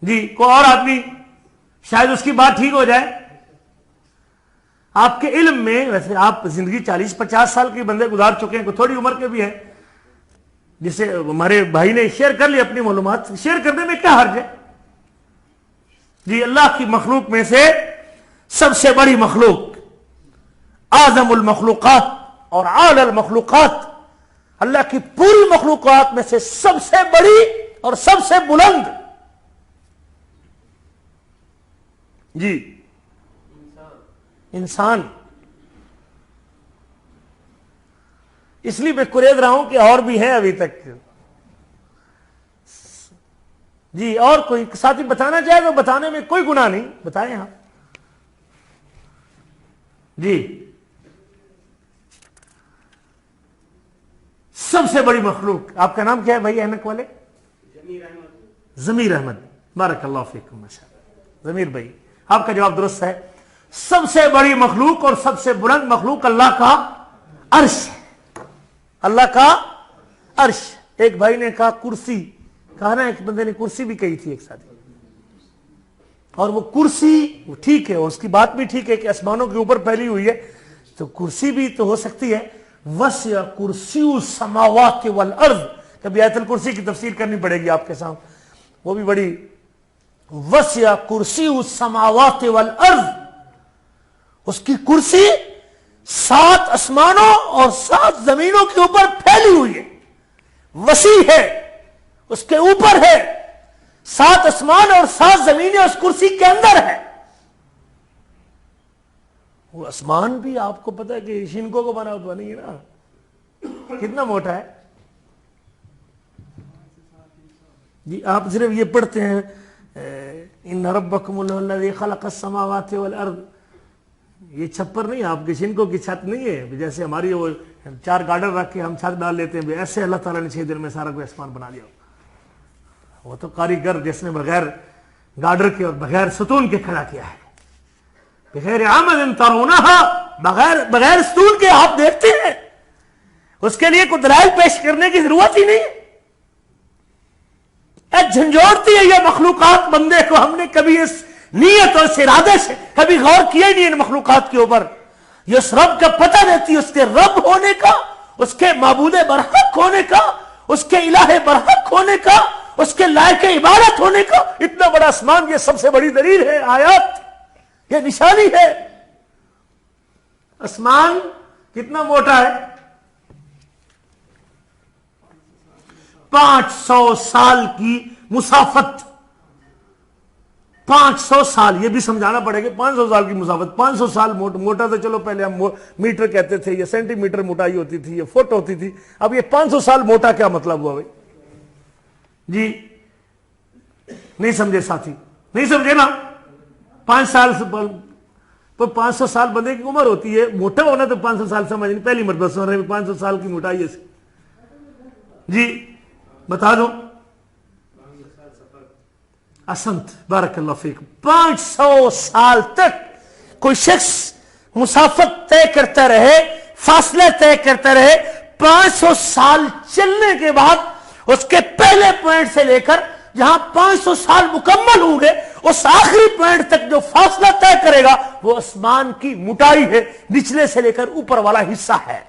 جی کوئی اور آدمی شاید اس کی بات ٹھیک ہو جائے. آپ کے علم میں ویسے آپ زندگی 40-50 سال کے بندے گزار چکے ہیں, کوئی تھوڑی عمر کے بھی ہیں, جسے ہمارے بھائی نے شیئر کر لی اپنی معلومات. شیئر کرنے میں کیا حرج ہے جی. اللہ کی مخلوق میں سے سب سے بڑی مخلوق, اعظم المخلوقات اور اعلی المخلوقات, اللہ کی پوری مخلوقات میں سے سب سے بڑی اور سب سے بلند جی انسان. اس لیے میں قریب رہا ہوں کہ اور بھی ہیں ابھی تک جی. اور کوئی ساتھی بتانا چاہے تو بتانے میں کوئی گناہ نہیں, بتائیں آپ جی. سب سے بڑی مخلوق, آپ کا نام کیا ہے بھائی اینک والے؟ ضمیر احمد, بارک اللہ فیکم. ماشاء اللہ ضمیر بھائی, آپ کا جواب درست ہے. سب سے بڑی مخلوق اور سب سے بلند مخلوق اللہ کا عرش ہے. اللہ کا عرش. ایک بھائی نے کہا کرسی, کہا نا, ایک بندے نے کرسی بھی کہی تھی ایک ساتھی, اور وہ کرسی ٹھیک ہے, اس کی بات بھی ٹھیک ہے کہ آسمانوں کے اوپر پھیلی ہوئی ہے, تو کرسی بھی تو ہو سکتی ہے. وسع کرسی السماوات والارض, کبھی آیت الکرسی کی تفسیر کرنی پڑے گی آپ کے سامنے, وہ بھی بڑی. وسع کرسی السماوات والارض, اس کی کرسی 7 آسمانوں اور 7 زمینوں کے اوپر پھیلی ہوئی ہے, وسیع ہے, اس کے اوپر ہے. 7 آسمان اور 7 زمینیں اس کرسی کے اندر ہے. وہ آسمان بھی آپ کو پتا ہے کہ شنکو کو بنا ہوا نہیں ہے نا, کتنا موٹا ہے جی. آپ صرف یہ پڑھتے ہیں ان ربکم الذی خلق السماوات والارض, یہ چھپر نہیں آپ کے شنکوں کی چھت نہیں ہے جیسے ہماری وہ 4 گارڈر رکھ کے ہم چھت ڈال لیتے ہیں، ایسے اللہ تعالیٰ نے 6 دن میں سارا کوئی آسمان بنا دیا۔ وہ تو کاریگر جس نے بغیر گارڈر کے اور بغیر ستون کے کھڑا کیا ہے، بغیر عمد ترونہا، بغیر ستون کے آپ دیکھتے ہیں، اس کے لیے کوئی دلائل پیش کرنے کی ضرورت ہی نہیں ہے۔ جھنجھوڑتی ہے یہ مخلوقات بندے کو، ہم نے کبھی اس نیت اور اس ارادے سے کبھی غور کیا ہی نہیں ان مخلوقات کے اوپر۔ یہ اس رب کا پتہ دیتی ہے، اس کے رب ہونے کا، اس کے معبود برحق ہونے کا، اس کے الہ برحق ہونے کا، اس کے لائق عبادت ہونے کا۔ اتنا بڑا آسمان، یہ سب سے بڑی دلیل ہے، آیات، یہ نشانی ہے۔ آسمان کتنا موٹا ہے؟ 500 سال کی مسافت، 500 سال، یہ بھی سمجھانا پڑے گا 500 سال کی مسافت۔ 500 سال موٹا تو چلو پہلے ہم میٹر کہتے تھے، یہ سینٹی میٹر موٹائی ہوتی تھی، یہ فٹ ہوتی تھی، اب یہ 500 سال موٹا کیا مطلب ہوا بھائی؟ جی نہیں سمجھے ساتھی، نہیں سمجھے نا؟ 500 سال بندے کی عمر ہوتی ہے، موٹا ہونا تو 500 سال سمجھ نہیں، پہلی مرتبہ سن رہے ہیں 500 سال کی موٹائی ہے۔ جی بتا دو، احسنت، بارک اللہ فیکم۔ 500 سال تک کوئی شخص مسافت طے کرتا رہے، فاصلے طے کرتا رہے، 500 سال چلنے کے بعد اس کے پہلے پوائنٹ سے لے کر جہاں 500 سال مکمل ہوں گے، اس آخری پوائنٹ تک جو فاصلہ طے کرے گا وہ آسمان کی موٹائی ہے، نچلے سے لے کر اوپر والا حصہ ہے۔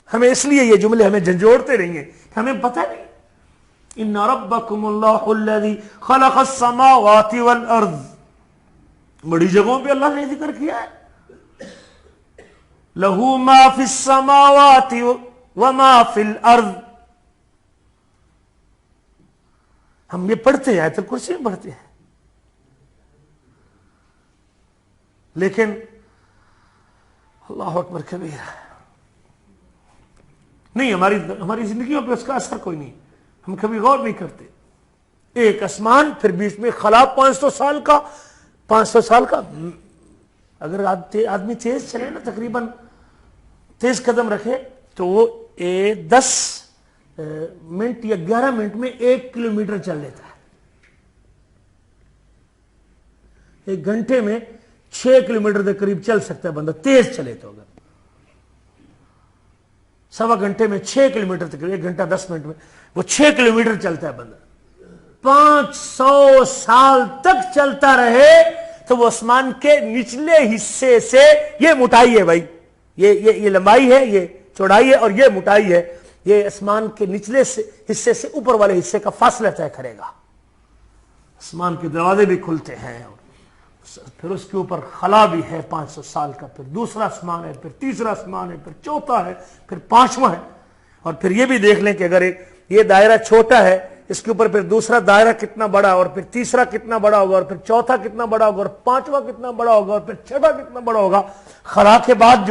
ہمیں اس لیے یہ جملے ہمیں جھنجھوڑتے رہیں گے کہ ہمیں پتہ نہیں۔ ان ربکم اللہ الذی خلق السماوات والارض، بڑی جگہوں پہ اللہ نے ذکر کیا ہے، لہو ما فی السماوات وما فی الارض۔ ہم یہ پڑھتے ہیں، آیت الکرسی میں پڑھتے ہیں، لیکن اللہ اکبر کبیرہ نہیں، ہماری زندگیوں پہ اس کا اثر کوئی نہیں، ہم کبھی غور نہیں کرتے۔ ایک آسمان، پھر بیچ میں خلا 500 سال کا، 500 سال کا، اگر آدمی تیز چلے نا، تقریباً تیز قدم رکھے تو وہ 10 منٹ یا 11 منٹ میں 1 کلومیٹر چل لیتا ہے۔ 1 گھنٹے میں 6 کلومیٹر کے قریب چل سکتا ہے بندہ، تیز چلے تو۔ اگر سوا گھنٹے میں 6 کلومیٹر تک، 1 گھنٹہ 10 منٹ میں وہ 6 کلومیٹر چلتا ہے بندہ۔ 500 سال تک چلتا رہے تو وہ آسمان کے نچلے حصے سے، یہ موٹائی ہے بھائی، یہ لمبائی ہے، یہ چوڑائی ہے، اور یہ موٹائی ہے، یہ آسمان کے نچلے حصے سے اوپر والے حصے کا فاصلہ طے کرے گا۔ آسمان کے دروازے بھی کھلتے ہیں، اور پھر اس کے اوپر خلا بھی ہے 500 سال کا، پھر دوسرا آسمان ہے، پھر تیسرا آسمان ہے، پھر چوتھا ہے، پھر 5واں ہے۔ اور پھر یہ بھی دیکھ لیں کہ اگر یہ دائرہ چھوٹا ہے، اس کے اوپر پھر دوسرا دائرہ کتنا بڑا، اور پھر تیسرا کتنا بڑا ہوگا، اور پھر چوتھا کتنا بڑا ہوگا، اور 5واں کتنا بڑا ہوگا، اور پھر 6واں کتنا بڑا ہوگا۔ خلا کے بعد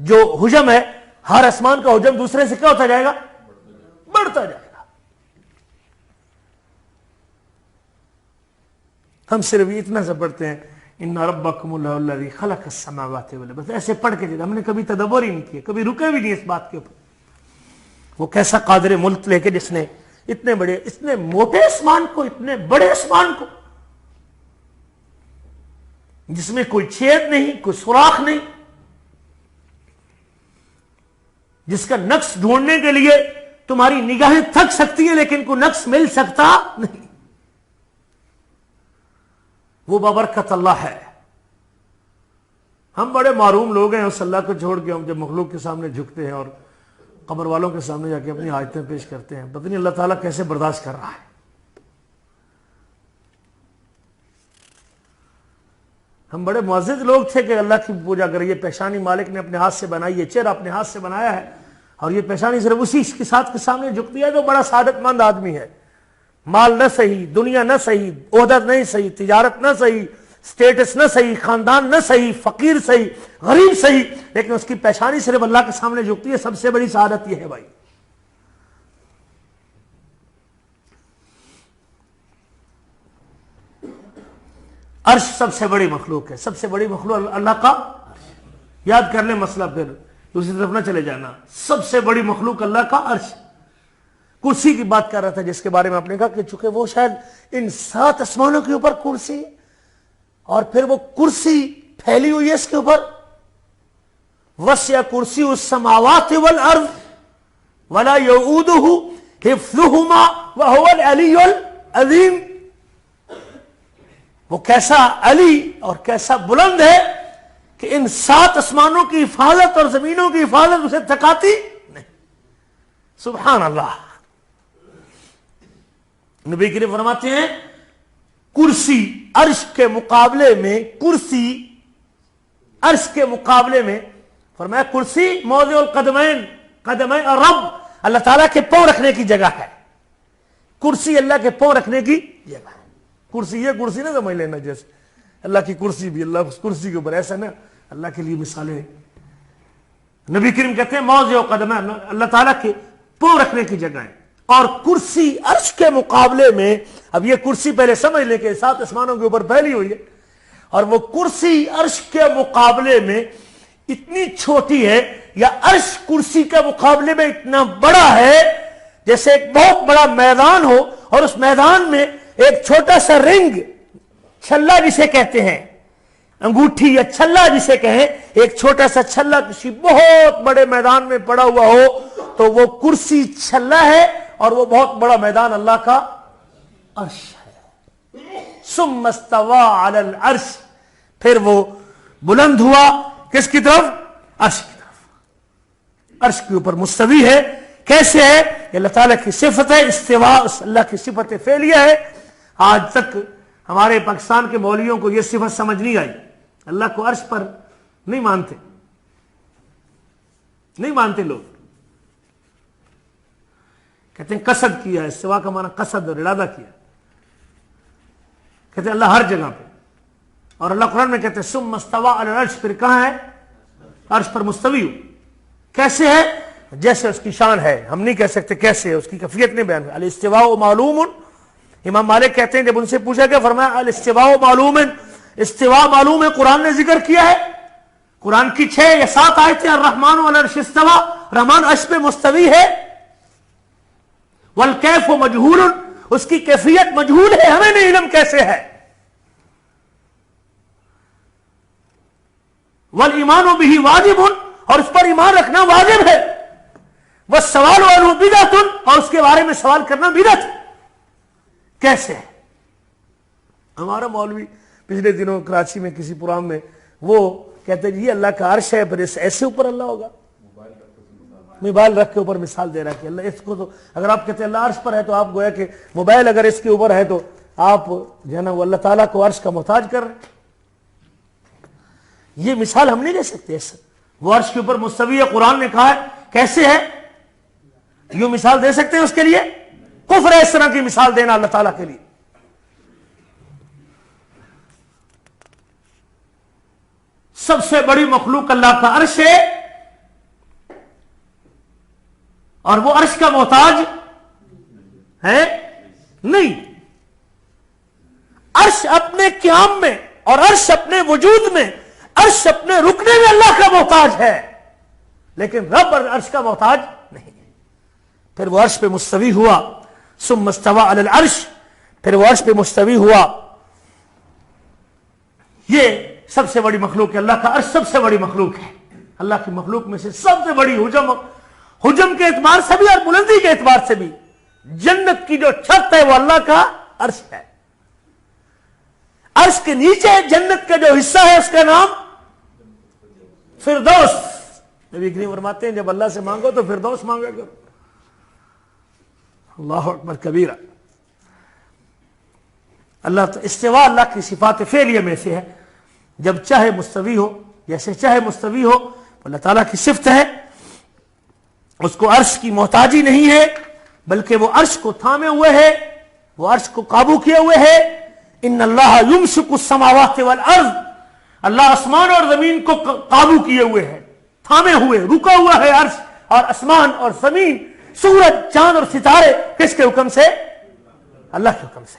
جو حجم ہے، ہر آسمان کا حجم دوسرے سے کیا ہوتا جائے گا؟ بڑھتا جائے گا۔ ہم صرف اتنا سے پڑھتے ہیں، ان ربکم اللہ الذی خلق السماوات والارض، بس ایسے پڑھ کے ہم نے کبھی تدبر ہی نہیں کیا، کبھی رکے بھی نہیں اس بات کے اوپر۔ وہ کیسا قادر ملک لے کے جس نے اتنے موٹے آسمان کو، اتنے بڑے آسمان کو، جس میں کوئی چھید نہیں، کوئی سوراخ نہیں، جس کا نقش ڈھونڈنے کے لیے تمہاری نگاہیں تھک سکتی ہیں لیکن کوئی نقش مل سکتا نہیں، وہ بابرکت اللہ ہے۔ ہم بڑے معروم لوگ ہیں، اس اللہ کو چھوڑ کے ہم جب مخلوق کے سامنے جھکتے ہیں اور قبر والوں کے سامنے جا کے اپنی حاجتیں پیش کرتے ہیں، پتہ نہیں اللہ تعالیٰ کیسے برداشت کر رہا ہے۔ ہم بڑے معزز لوگ تھے کہ اللہ کی پوجا کریں، یہ پیشانی مالک نے اپنے ہاتھ سے بنائی، یہ چہرہ اپنے ہاتھ سے بنایا ہے، اور یہ پیشانی صرف اسی کے ساتھ کے سامنے جھکتی ہے جو بڑا سعادت مند آدمی ہے۔ مال نہ صحیح، دنیا نہ صحیح، عہدہ نہیں صحیح، تجارت نہ صحیح، سٹیٹس نہ صحیح، خاندان نہ صحیح، فقیر صحیح، غریب صحیح، لیکن اس کی پیشانی صرف اللہ کے سامنے جھکتی ہے۔ سب سے بڑی سعادت یہ ہے بھائی۔ عرش سب سے بڑی مخلوق ہے. سب سے بڑی مخلوق اللہ کا عرش. یاد کر لیں مسئلہ, پھر دوسری طرف نہ چلے جانا. سب سے بڑی مخلوق اللہ کا عرش. کرسی کی بات کر رہا تھا جس کے بارے میں آپ نے کہا کہ چونکہ وہ شاید ان 7 آسمانوں کے اوپر کرسی, اور پھر وہ کرسی پھیلی ہوئی ہے اس کے اوپر. وسع کرسی السماوات والارض ولا یؤودہ حفظہما وہو العلی العظیم. وہ کیسا علی اور کیسا بلند ہے کہ ان 7 آسمانوں کی حفاظت اور زمینوں کی حفاظت اسے تھکاتی نہیں. سبحان اللہ. نبی کریم فرماتے ہیں کرسی عرش کے مقابلے میں, کرسی عرش کے مقابلے میں, فرمایا کرسی موضع القدمین, قدمین الرب, اللہ تعالیٰ کے پاؤں رکھنے کی جگہ ہے. کرسی اللہ کے پاؤں رکھنے کی جگہ ہے. کرسی, یہ کرسی نہ سمجھ لینا جیسے اللہ کی کرسی بھی اللہ اس کرسی کے اوپر, ایسا نا, اللہ کے لیے مثالیں. نبی کریم کہتے ہیں موضع القدمین, اللہ تعالیٰ کے پاؤں رکھنے کی جگہ ہے. اور کرسی عرش کے مقابلے میں, اب یہ کرسی پہلے سمجھ لیں کہ 7 آسمانوں کے اوپر پھیلی ہوئی ہے, اور وہ کرسی عرش کے مقابلے میں اتنی چھوٹی ہے, یا عرش کرسی کے مقابلے میں اتنا بڑا ہے جیسے ایک بہت بڑا میدان ہو, اور اس میدان میں ایک چھوٹا سا رنگ, چھلا جسے کہتے ہیں, انگوٹھی یا چھلا جسے کہیں, ایک چھوٹا سا چھلا کسی بہت بڑے میدان میں پڑا ہوا ہو, تو وہ کرسی چھلا ہے, اور وہ بہت بڑا میدان اللہ کا عرش ہے. ثم استوى علی العرش, پھر وہ بلند ہوا کس کی طرف؟ عرش کی طرف. عرش کے اوپر مستوی ہے. کیسے ہے؟ یہ اللہ تعالیٰ کی صفت ہے. استواء اللہ کی صفت فعلیہ ہے. آج تک ہمارے پاکستان کے مولویوں کو یہ صفت سمجھ نہیں آئی. اللہ کو عرش پر نہیں مانتے, نہیں مانتے لوگ. کہتے ہیں قصد کیا ہے, استواء کا معنی قصد اور ارادہ کیا. کہتے ہیں اللہ ہر جگہ پہ, اور اللہ قرآن میں کہتے ہیں ثم استوى علی العرش, پھر کہاں ہے؟ عرش پر مستوی ہو. کیسے ہے؟ جیسے اس کی شان ہے. ہم نہیں کہہ سکتے کیسے ہے, اس کی کیفیت نہیں بیان. الاستواء معلوم. امام مالک کہتے ہیں جب ان سے پوچھا گیا, فرمایا الاستواء معلوم, استواء معلوم ہے, قرآن نے ذکر کیا ہے. قرآن کی 6 یا 7 آیتیں, الرحمن علی العرش استوى, رحمان عرش پہ مستوی ہے. والکیف مجہول, اس کی کیفیت مجہول ہے, ہمیں نہیں علم کیسے ہے. والایمان بہ واجب, اور اس پر ایمان رکھنا واجب ہے. والسوال عنہ بدعۃ, اور اس کے بارے میں سوال کرنا بدعت. کیسے ہے؟ ہمارا مولوی پچھلے دنوں کراچی میں کسی پروگرام میں وہ کہتے ہیں یہ اللہ کا عرش ہے, پھر ایسے اوپر اللہ ہوگا. موبائل رکھ کے اوپر مثال دے رہا ہے کہ اللہ اس کو, تو اگر آپ کہتے ہیں اللہ عرش پر ہے تو آپ گویا کہ موبائل اگر اس کے اوپر ہے تو آپ جو ہے نا وہ اللہ تعالیٰ کو عرش کا محتاج کر رہے ہیں. یہ مثال ہم نہیں دے سکتے. وہ عرش کے اوپر مستوی ہے, قرآن نے کہا ہے. کیسے ہے یہ مثال دے سکتے ہیں اس کے لیے؟ کفر ہے اس طرح کی مثال دینا اللہ تعالیٰ کے لیے. سب سے بڑی مخلوق اللہ کا عرش ہے, اور وہ عرش کا محتاج ہے نہیں. عرش اپنے قیام میں, اور عرش اپنے وجود میں, عرش اپنے رکنے میں اللہ کا محتاج ہے, لیکن رب عرش کا محتاج نہیں. پھر وہ عرش پہ مستوی ہوا. ثم استوى علی العرش, پھر وہ عرش پہ مستوی ہوا. یہ سب سے بڑی مخلوق ہے. اللہ کا عرش سب سے بڑی مخلوق ہے. اللہ کی مخلوق میں سے سب سے بڑی, حجم کے اعتبار سے بھی اور بلندی کے اعتبار سے بھی, جنت کی جو چھت ہے وہ اللہ کا عرش ہے. عرش کے نیچے جنت کا جو حصہ ہے اس کا نام فردوس. نبی کریم فرماتے ہیں جب اللہ سے مانگو تو فردوس مانگا کرو. اللہ اکبر کبیرہ. اللہ استواء اللہ کی صفات فعلیہ میں سے ہے. جب چاہے مستوی ہو, جیسے چاہے مستوی ہو, اللہ تعالیٰ کی صفت ہے. اس کو عرش کی محتاجی نہیں ہے, بلکہ وہ عرش کو تھامے ہوئے ہے, وہ عرش کو قابو کیے ہوئے ہے. ان اللہ یمسک السماوات والارض, اللہ آسمان اور زمین کو قابو کیے ہوئے ہے, تھامے ہوئے, رکا ہوا ہے عرش. اور آسمان اور زمین, سورج, چاند اور ستارے کس کے حکم سے؟ اللہ کے حکم سے.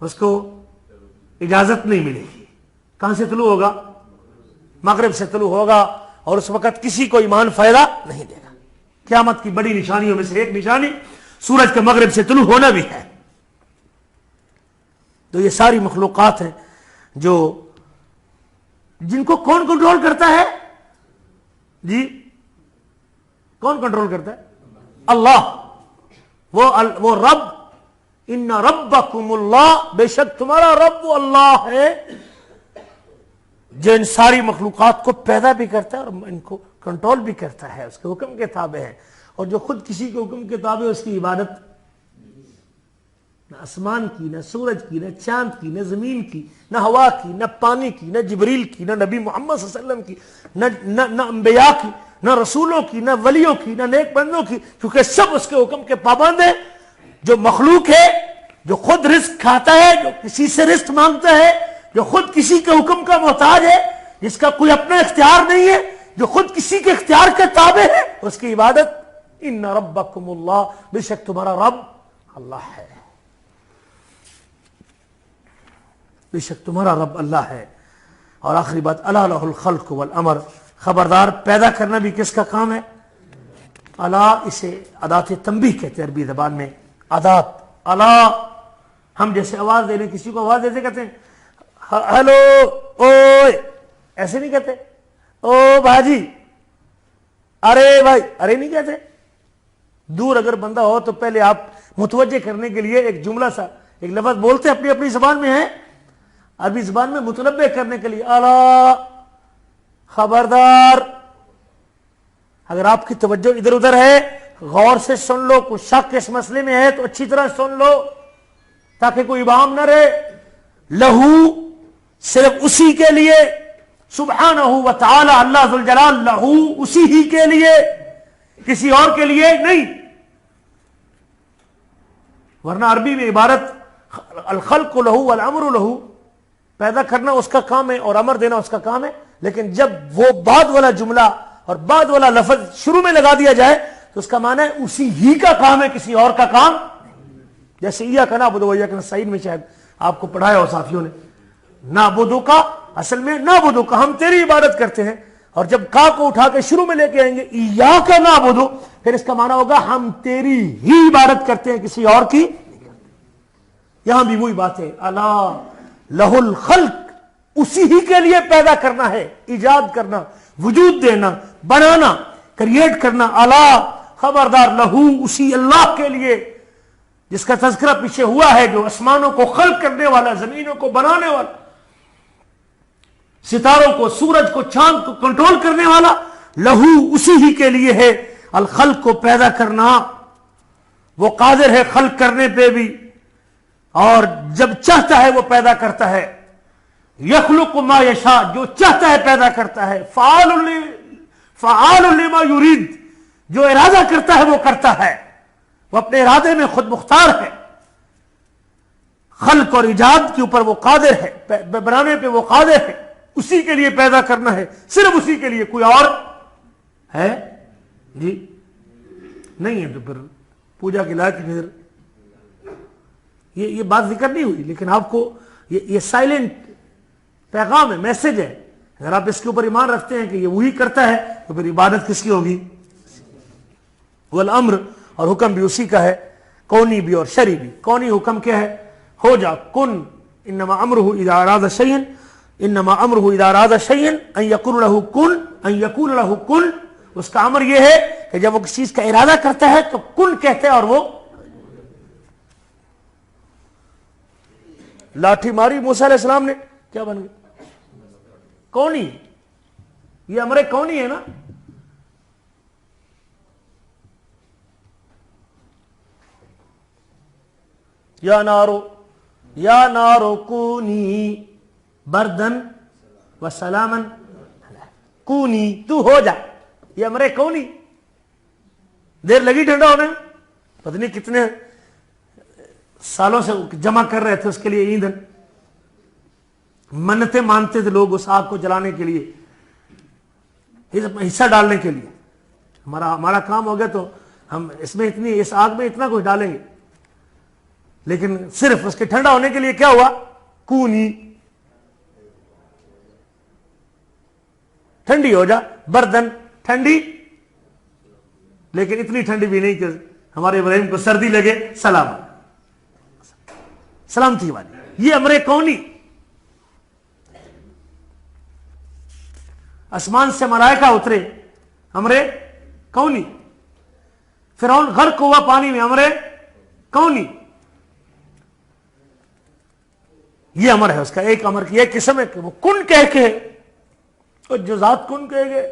اس کو اجازت نہیں ملے گی. کہاں سے طلوع ہوگا؟ مغرب سے طلوع ہوگا، اور اس وقت کسی کو ایمان فائدہ نہیں دے گا. قیامت کی بڑی نشانیوں میں سے ایک نشانی سورج کے مغرب سے طلوع ہونا بھی ہے. تو یہ ساری مخلوقات ہیں جن کو کون کنٹرول کرتا ہے؟ جی کون کنٹرول کرتا ہے؟ اللہ. وہ رب، ان ربکم اللہ، بے شک تمہارا رب وہ اللہ ہے جو ان ساری مخلوقات کو پیدا بھی کرتا ہے اور ان کو کنٹرول بھی کرتا ہے، اس کے حکم کے تابع ہے. اور جو خود کسی کے حکم کے تابع اس کی عبادت نہ آسمان کی، نہ سورج کی، نہ چاند کی، نہ زمین کی، نہ ہوا کی، نہ پانی کی، نہ جبریل کی، نہ نبی محمد صلی اللہ علیہ وسلم کی، نہ انبیاء کی، نہ رسولوں کی، نہ ولیوں کی، نہ نیک بندوں کی، کیونکہ سب اس کے حکم کے پابند ہیں. جو مخلوق ہے، جو خود رزق کھاتا ہے، جو کسی سے رزق مانگتا ہے، جو خود کسی کے حکم کا محتاج ہے، جس کا کوئی اپنا اختیار نہیں ہے، جو خود کسی کے اختیار کے تابع ہے، اس کی عبادت ان ربکم اللہ، بے شک تمہارا رب اللہ ہے. بے شک تمہارا رب اللہ ہے. اور آخری بات، الا لہ الخلق والامر، خبردار پیدا کرنا بھی کس کا کام ہے؟ الا، اسے ادات تنبیہ کہتے ہیں عربی زبان میں. ادات الا، ہم جیسے آواز دے رہے کسی کو آواز دیتے کہتے ہیں ہیلو، اوئے، ایسے نہیں کہتے. او بھاجی، ارے بھائی، ارے نہیں کہتے. دور اگر بندہ ہو تو پہلے آپ متوجہ کرنے کے لیے ایک جملہ سا، ایک لفظ بولتے اپنی اپنی زبان میں ہے، عربی زبان میں متنبع کرنے کے لیے الا، خبردار. اگر آپ کی توجہ ادھر ادھر ہے، غور سے سن لو. کچھ شک اس مسئلے میں ہے تو اچھی طرح سن لو تاکہ کوئی ابہام نہ رہے. لہو، صرف اسی کے لیے، سبحانہ و تعالی، اللہ ذوالجلال، لہو، اسی ہی کے لیے، کسی اور کے لیے نہیں. ورنہ عربی میں عبارت الخلق لہو والامر لہو، پیدا کرنا اس کا کام ہے اور امر دینا اس کا کام ہے. لیکن جب وہ بعد والا جملہ اور بعد والا لفظ شروع میں لگا دیا جائے تو اس کا معنی ہے اسی ہی کا کام ہے، کسی اور کا کام. جیسے ایاک نعبد و ایاک نستعین میں شاید آپ کو پڑھایا ہو صافیوں نے، نعبدو کا اصل میں نعبدو کا، ہم تیری عبادت کرتے ہیں. اور جب کا کو اٹھا کے شروع میں لے کے آئیں گے ایاک نعبدو، پھر اس کا معنی ہوگا ہم تیری ہی عبادت کرتے ہیں، کسی اور کی. یہاں بھی وہی بات ہے، الا لہ الخلق، اسی ہی کے لیے پیدا کرنا ہے، ایجاد کرنا، وجود دینا، بنانا، کریٹ کرنا. الا، خبردار، لہو، اسی اللہ کے لیے جس کا تذکرہ پیچھے ہوا ہے، جو آسمانوں کو خلق کرنے والا، زمینوں کو بنانے والا، ستاروں کو، سورج کو، چاند کو کنٹرول کرنے والا. لہو، اسی ہی کے لیے ہے الخلق، کو پیدا کرنا. وہ قادر ہے خلق کرنے پہ بھی، اور جب چاہتا ہے وہ پیدا کرتا ہے. یخلق ما یشاء، جو چاہتا ہے پیدا کرتا ہے. فعال لما یرید، جو ارادہ کرتا ہے وہ کرتا ہے، وہ اپنے ارادے میں خود مختار ہے. خلق اور ایجاد کے اوپر وہ قادر ہے، بنانے پہ وہ قادر ہے. اسی کے لیے پیدا کرنا ہے، صرف اسی کے لیے. کوئی اور ہے؟ جی نہیں ہے. تو پھر پوجا کے لائق پھر یہ بات ذکر نہیں ہوئی، لیکن آپ کو یہ سائلنٹ پیغام ہے، میسج ہے. اگر آپ اس کے اوپر ایمان رکھتے ہیں کہ یہ وہی کرتا ہے تو پھر عبادت کس کی ہوگی؟ والامر، اور حکم بھی اسی کا ہے، کونی بھی اور شرعی بھی. کونی حکم کیا ہے؟ ہو جا، کن. انما امرہ اذا اراد شیئا، انما امرہ اذا اراد شیئا ان یقول لہ کن، ان یقول لہ کن. اس کا امر یہ ہے کہ جب وہ کسی چیز کا ارادہ کرتا ہے تو کن کہتے ہیں اور وہ. لاٹھی ماری موسیٰ علیہ السلام نے، کیا بن گیا؟ کونی. یہ امر کونی ہے نا. یا نارو کونی بردن و سلامن، کونی، تو ہو جا. یہ امر کونی. دیر لگی ٹھنڈا ہونے میں، پتہ نہیں کتنے سالوں سے جمع کر رہے تھے اس کے لیے ایندھن، منتیں مانتے تھے لوگ اس آگ کو جلانے کے لیے، حصہ ڈالنے کے لیے. ہمارا کام ہو گیا تو ہم اس میں اتنی، اس آگ میں اتنا کچھ ڈالیں گے. لیکن صرف اس کے ٹھنڈا ہونے کے لیے کیا ہوا؟ کونی، ٹھنڈی ہو جا، بردن ٹھنڈی، لیکن اتنی ٹھنڈی بھی نہیں کہ ہمارے ابراہیم کو سردی لگے، سلامتی والی، یہ امر کونی۔ آسمان سے ملائکہ اترے، امر کونی۔ فرعون غرق ہوا پانی میں، امر کونی۔ یہ امر ہے اس کا، ایک امر کی ایک قسم ہے کہ وہ کن کہہ کے، اور جو ذات کن کہے گے۔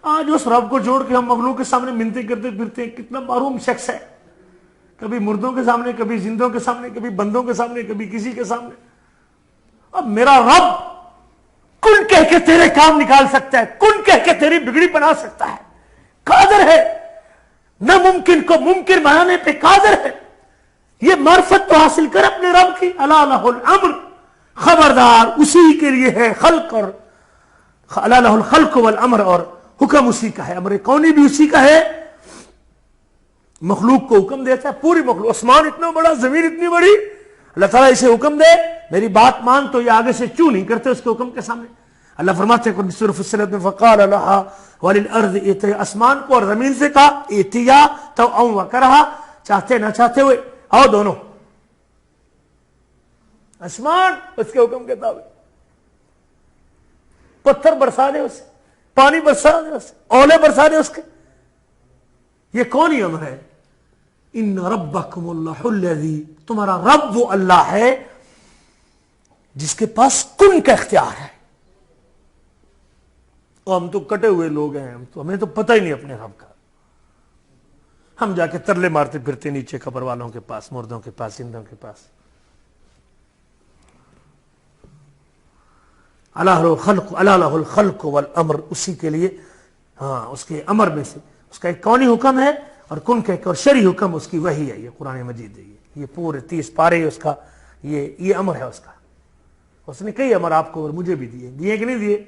آج اس رب کو چھوڑ کے ہم مخلوق کے سامنے منتیں کرتے پھرتے ہیں، کتنا محروم شخص ہے، کبھی مردوں کے سامنے، کبھی زندوں کے سامنے، کبھی بندوں کے سامنے، کبھی کسی کے سامنے۔ اب میرا رب کن کہہ کے تیرے کام نکال سکتا ہے، کن کہہ کے تیری بگڑی بنا سکتا ہے، قادر ہے، ناممکن کو ممکن بنانے پہ قادر ہے۔ یہ معرفت تو حاصل کر اپنے رب کی، الا لہ الامر، خبردار اسی کے لیے ہے خلق، اور الا لہ الخلق والامر، اور حکم اسی کا ہے، امر کونی بھی اسی کا ہے۔ مخلوق کو حکم دیتا ہے، پوری مخلوق، آسمان اتنا بڑا، زمین اتنی بڑی، اللہ تعالیٰ اسے حکم دے میری بات مان تو یہ آگے سے چوں نہیں کرتے اس کے حکم کے سامنے۔ اللہ فرماتے ہیں سورۃ فصلت میں فقال لها وللارض ائتیا، آسمان کو اور زمین سے کہا ائتیا طوعا وکرہا، چاہتے نہ چاہتے ہوئے آؤ دونوں۔ آسمان اس کے حکم کے تابع، پتھر برسا دے اسے، پانی برسا دے اسے، اولے برسا دے اس کے۔ یہ کون ہی امر ہے؟ ان ربکم اللہ الذی، تمہارا رب وہ اللہ ہے جس کے پاس کن کا اختیار ہے۔ اور ہم تو کٹے ہوئے لوگ ہیں، ہمیں تو پتہ ہی نہیں اپنے رب کا، ہم جا کے ترلے مارتے پھرتے نیچے قبر والوں کے پاس، مردوں کے پاس، زندوں کے پاس۔ الا لہ الخلق والامر، اسی کے لیے، ہاں اس کے امر میں سے اس کا ایک کونی حکم ہے، اور کن کا ایک اور شرعی حکم اس کی وحی ہے، یہ قرآن مجید ہے، یہ پورے 30 پارے اس کا یہ امر ہے اس کا۔ اس نے کئی امر آپ کو اور مجھے بھی دیے کہ نہیں دیے؟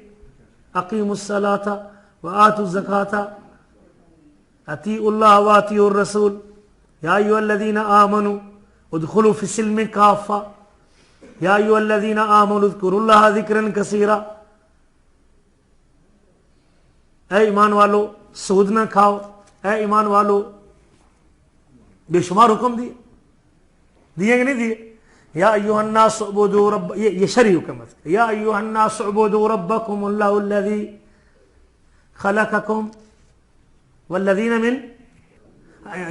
اقیموا الصلاۃ وآتوا الزکاۃ اطیعوا اللہ واطیعوا الرسول یا ایھا الذین آمنوا ادخلوا فی السلم کافہ یا ایھا الذین آمنوا اذکروا اللہ ذکرا کثیرا۔ اے ایمان والو سود نہ کھاؤ، اے ایمان والو، بے شمار حکم دیے کہ نہیں دیے؟ یا ایھا الناس اعبدوا رب، یہ شرعی حکم ہے، یا ایھا الناس اعبدوا ربکم اللہ الذی خلقکم والذین من،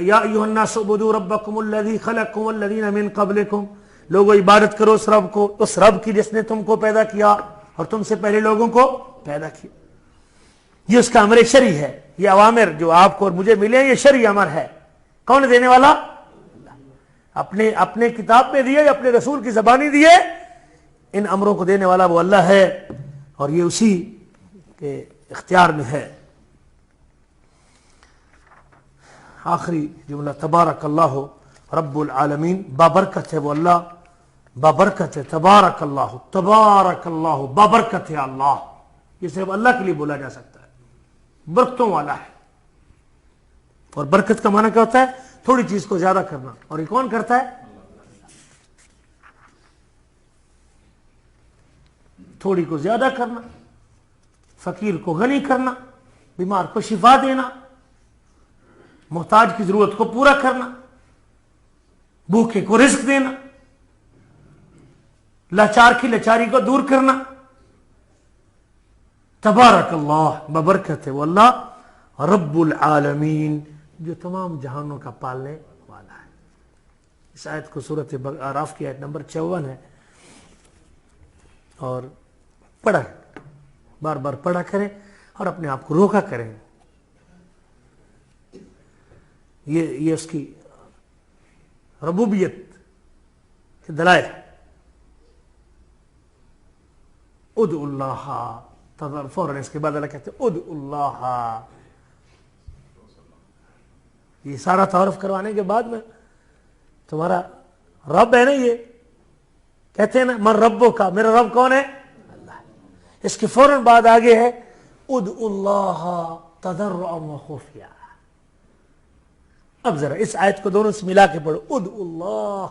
یا ایھا الناس اعبدوا ربکم الذی خلقکم والذین من قبلکم، لوگوں عبادت کرو اس رب کو، اس رب کی جس نے تم کو پیدا کیا اور تم سے پہلے لوگوں کو پیدا کیا۔ یہ اس کا امر شرعی ہے، یہ اوامر جو آپ کو اور مجھے ملے ہیں یہ شرعی امر ہے۔ کون دینے والا؟ اپنے کتاب میں دیے، اپنے رسول کی زبانی دیے، ان امروں کو دینے والا وہ اللہ ہے، اور یہ اسی کے اختیار میں ہے۔ آخری جملہ، تبارک اللہ رب العالمین، بابرکت ہے وہ اللہ، بابرکت ہے، تبارک اللہ بابرکت ہے اللہ، یہ صرف اللہ کے لیے بولا جا سکتا ہے، برکتوں والا ہے۔ اور برکت کا معنی کیا ہوتا ہے؟ تھوڑی چیز کو زیادہ کرنا، اور یہ کون کرتا ہے؟ تھوڑی کو زیادہ کرنا، فقیر کو غنی کرنا، بیمار کو شفا دینا، محتاج کی ضرورت کو پورا کرنا، بھوکے کو رزق دینا، لاچار کی لاچاری کو دور کرنا۔ تبارک اللہ، ببرکت ہے وہ اللہ رب العالمین، جو تمام جہانوں کا پالنے والا ہے۔ اس آیت کو سورۃ اعراف کی آیت نمبر 54 ہے، اور پڑھا، بار بار پڑھا کریں اور اپنے آپ کو روکا کریں۔ یہ اس کی ربوبیت کے دلائل۔ ادعوا اللہ، فوراً اس کے بعد اللہ کہتے ہیں ادعوا اللہ۔ یہ سارا تعارف کروانے کے بعد میں تمہارا رب ہے نا، یہ کہتے ہیں نا من ربو کا، میرا رب کون ہے؟ اللہ۔ اس کے فوراً بعد آگے ہے ادعوا اللہ تضرعا وخفیا۔ اب ذرا اس آیت کو دونوں سے ملا کے پڑھو، ادعوا اللہ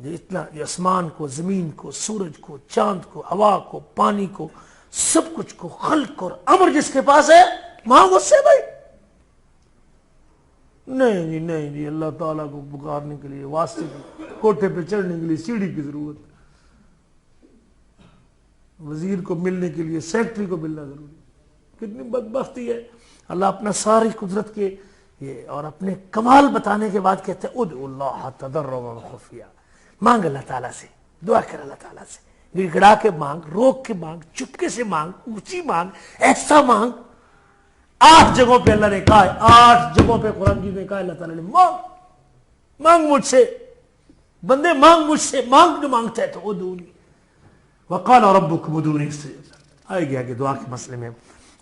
جو اتنا آسمان کو، زمین کو، سورج کو، چاند کو، ہوا کو، پانی کو، سب کچھ کو خلق اور امر جس کے پاس ہے، مانگ اس سے بھائی. نہیں جی اللہ تعالیٰ کو پکارنے کے لیے، واسطے کی، کوٹھے پہ چڑھنے کے لیے سیڑھی کی ضرورت ہے، وزیر کو ملنے کے لیے سیکٹری کو ملنا ضروری ہے. کتنی بدبختی ہے. اللہ اپنا ساری قدرت کے اور اپنے کمال بتانے کے بعد کہتے ہیں ادعوا اللہ تضرعا وخفیا، مانگ اللہ تعالیٰ سے، دعا کر اللہ تعالیٰ سے، گڑگڑا کے مانگ، روک کے مانگ، چپکے سے مانگ، اونچی مانگ، ایسا مانگ. 8 جگہوں پہ اللہ نے کہا ہے، 8 جگہوں پہ قرآن کی نے کہا اللہ تعالیٰ نے مانگ مجھ سے، بندے مانگ مجھ سے، مانگ جو مانگتا ہے تو ادعونی وقال ربکم ادعونی آئے گیا کہ دعا کے مسئلے میں.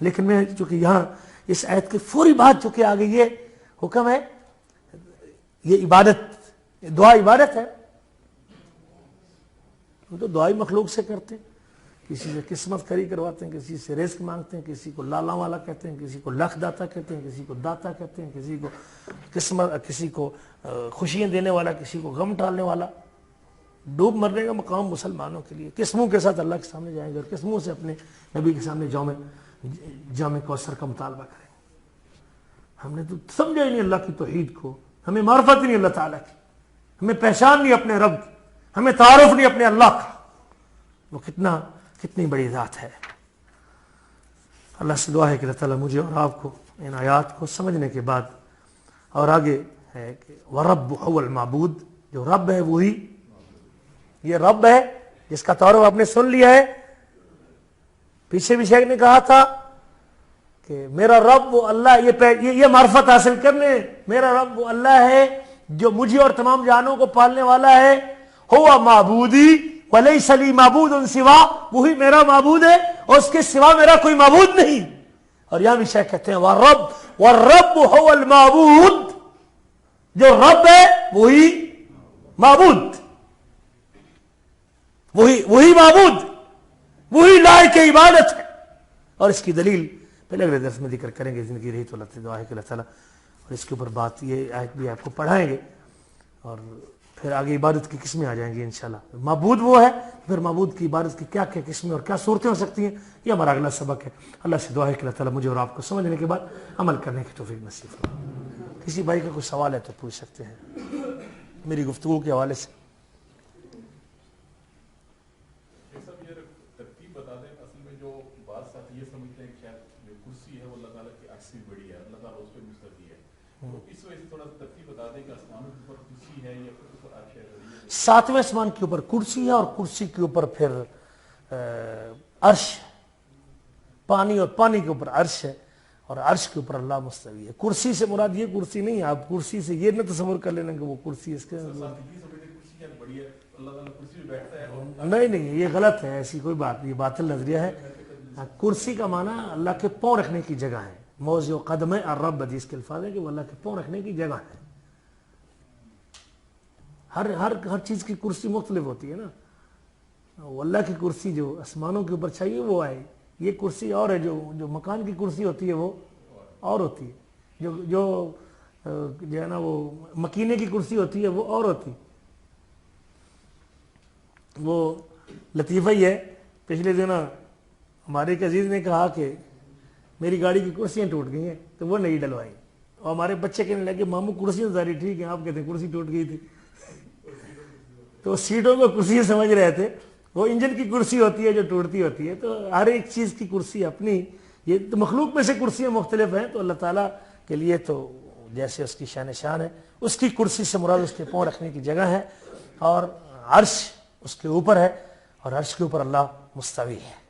لیکن میں چونکہ یہاں اس آیت کے فوری بعد چونکہ آگے یہ حکم ہے، یہ عبادت، دعا عبادت ہے. تو دعائی مخلوق سے کرتے ہیں، کسی سے قسمت کھری کرواتے ہیں، کسی سے رزق مانگتے ہیں، کسی کو لالا والا کہتے ہیں، کسی کو لکھ داتا کہتے ہیں، کسی کو داتا کہتے ہیں، کسی کو قسمت، کسی کو خوشیاں دینے والا، کسی کو غم ڈالنے والا. ڈوب مرنے کا مقام مسلمانوں کے لیے، قسموں کے ساتھ اللہ کے سامنے جائیں گے اور قسموں سے اپنے نبی کے سامنے جام کوثر کا مطالبہ کریں گے. ہم نے تو سمجھا ہی نہیں اللہ کی توحید کو، ہمیں معرفت ہی نہیں اللہ تعالیٰ کی، ہمیں پہچان نہیں اپنے رب کی، ہمیں تعارف نہیں اپنے اللہ کا. وہ کتنی بڑی ذات ہے. اللہ سے دعا ہے کہ اللہ تعالیٰ مجھے اور آپ کو ان آیات کو سمجھنے کے بعد، اور آگے ہے کہ وَرَبُّ هُوَ الْمَعْبُودُ، جو رب ہے وہی، یہ رب ہے جس کا تعارف آپ نے سن لیا ہے. پیچھے بھی شیخ نے کہا تھا کہ میرا رب وہ اللہ، یہ معرفت حاصل کرنے، میرا رب وہ اللہ ہے جو مجھے اور تمام جانوں کو پالنے والا ہے. ہوا معبودی ولیس لی معبود سوا، وہی میرا معبود ہے اور اس کے سوا میرا کوئی معبود نہیں. اور یہاں بھی شیخ کہتے ہیں والرب هو المعبود، جو رب ہے وہی معبود، وہی معبود، وہی لائق عبادت ہے. اور اس کی دلیل پہلے اگلے درس میں ذکر کریں گے، زندگی رہی تو اللہ سے دعا ہے کہ اللہ تعالیٰ، اور اس کے اوپر بات یہ آیت بھی آپ کو پڑھائیں گے، اور پھر آگے عبادت کی قسمیں آ جائیں گی انشاءاللہ. معبود وہ ہے، پھر معبود کی عبادت کی کیا کیا قسمیں اور کیا صورتیں ہو سکتی ہیں، یہ ہمارا اگلا سبق ہے. اللہ سے دعا ہے کہ اللہ تعالیٰ مجھے اور آپ کو سمجھنے کے بعد عمل کرنے کی توفیق نصیب فرمائے. کسی بھائی کا کوئی سوال ہے تو پوچھ سکتے ہیں میری گفتگو کے حوالے سے. ساتویں آسمان کے اوپر کرسی ہے، اور کرسی کے اوپر پھر عرش، پانی، اور پانی کے اوپر عرش ہے، اور عرش کے اوپر اللہ مستوی ہے. کرسی سے مراد یہ کرسی نہیں ہے، آپ کرسی سے یہ نہ تصور کر لینا کہ وہ کرسی اس کے نہیں، یہ غلط ہے، ایسی کوئی بات نہیں، باطل نظریہ ہے. کرسی کا معنی اللہ کے پاؤں رکھنے کی جگہ ہے. موضع قدم الرب حدیث کے الفاظ ہے کہ وہ اللہ کے پاؤں رکھنے کی جگہ ہے. ہر چیز کی کرسی مختلف ہوتی ہے نا. وہ اللہ کی کرسی جو آسمانوں کے اوپر چاہیے وہ آئے، یہ کرسی اور ہے، جو مکان کی کرسی ہوتی ہے وہ اور ہوتی ہے، جو ہے نا وہ مکینے کی کرسی ہوتی ہے وہ اور ہوتی ہے. وہ لطیفہ ہی ہے. پچھلے دن ہمارے ایک عزیز نے کہا کہ میری گاڑی کی کرسیاں ٹوٹ گئی ہیں تو وہ نہیں ڈلوائی، اور ہمارے بچے کہنے لگے ماموں کرسیاں ساری ٹھیک ہیں، آپ کہتے ہیں کرسی ٹوٹ گئی تھی. تو سیٹوں کو کرسی سمجھ رہے تھے، وہ انجن کی کرسی ہوتی ہے جو ٹوٹتی ہوتی ہے. تو ہر ایک چیز کی کرسی اپنی، یہ تو مخلوق میں سے کرسیاں مختلف ہیں. تو اللہ تعالیٰ کے لیے تو جیسے اس کی شان ہے، اس کی کرسی سے مراد اس کے پاؤں رکھنے کی جگہ ہے، اور عرش اس کے اوپر ہے، اور عرش کے اوپر اللہ مستوی ہے.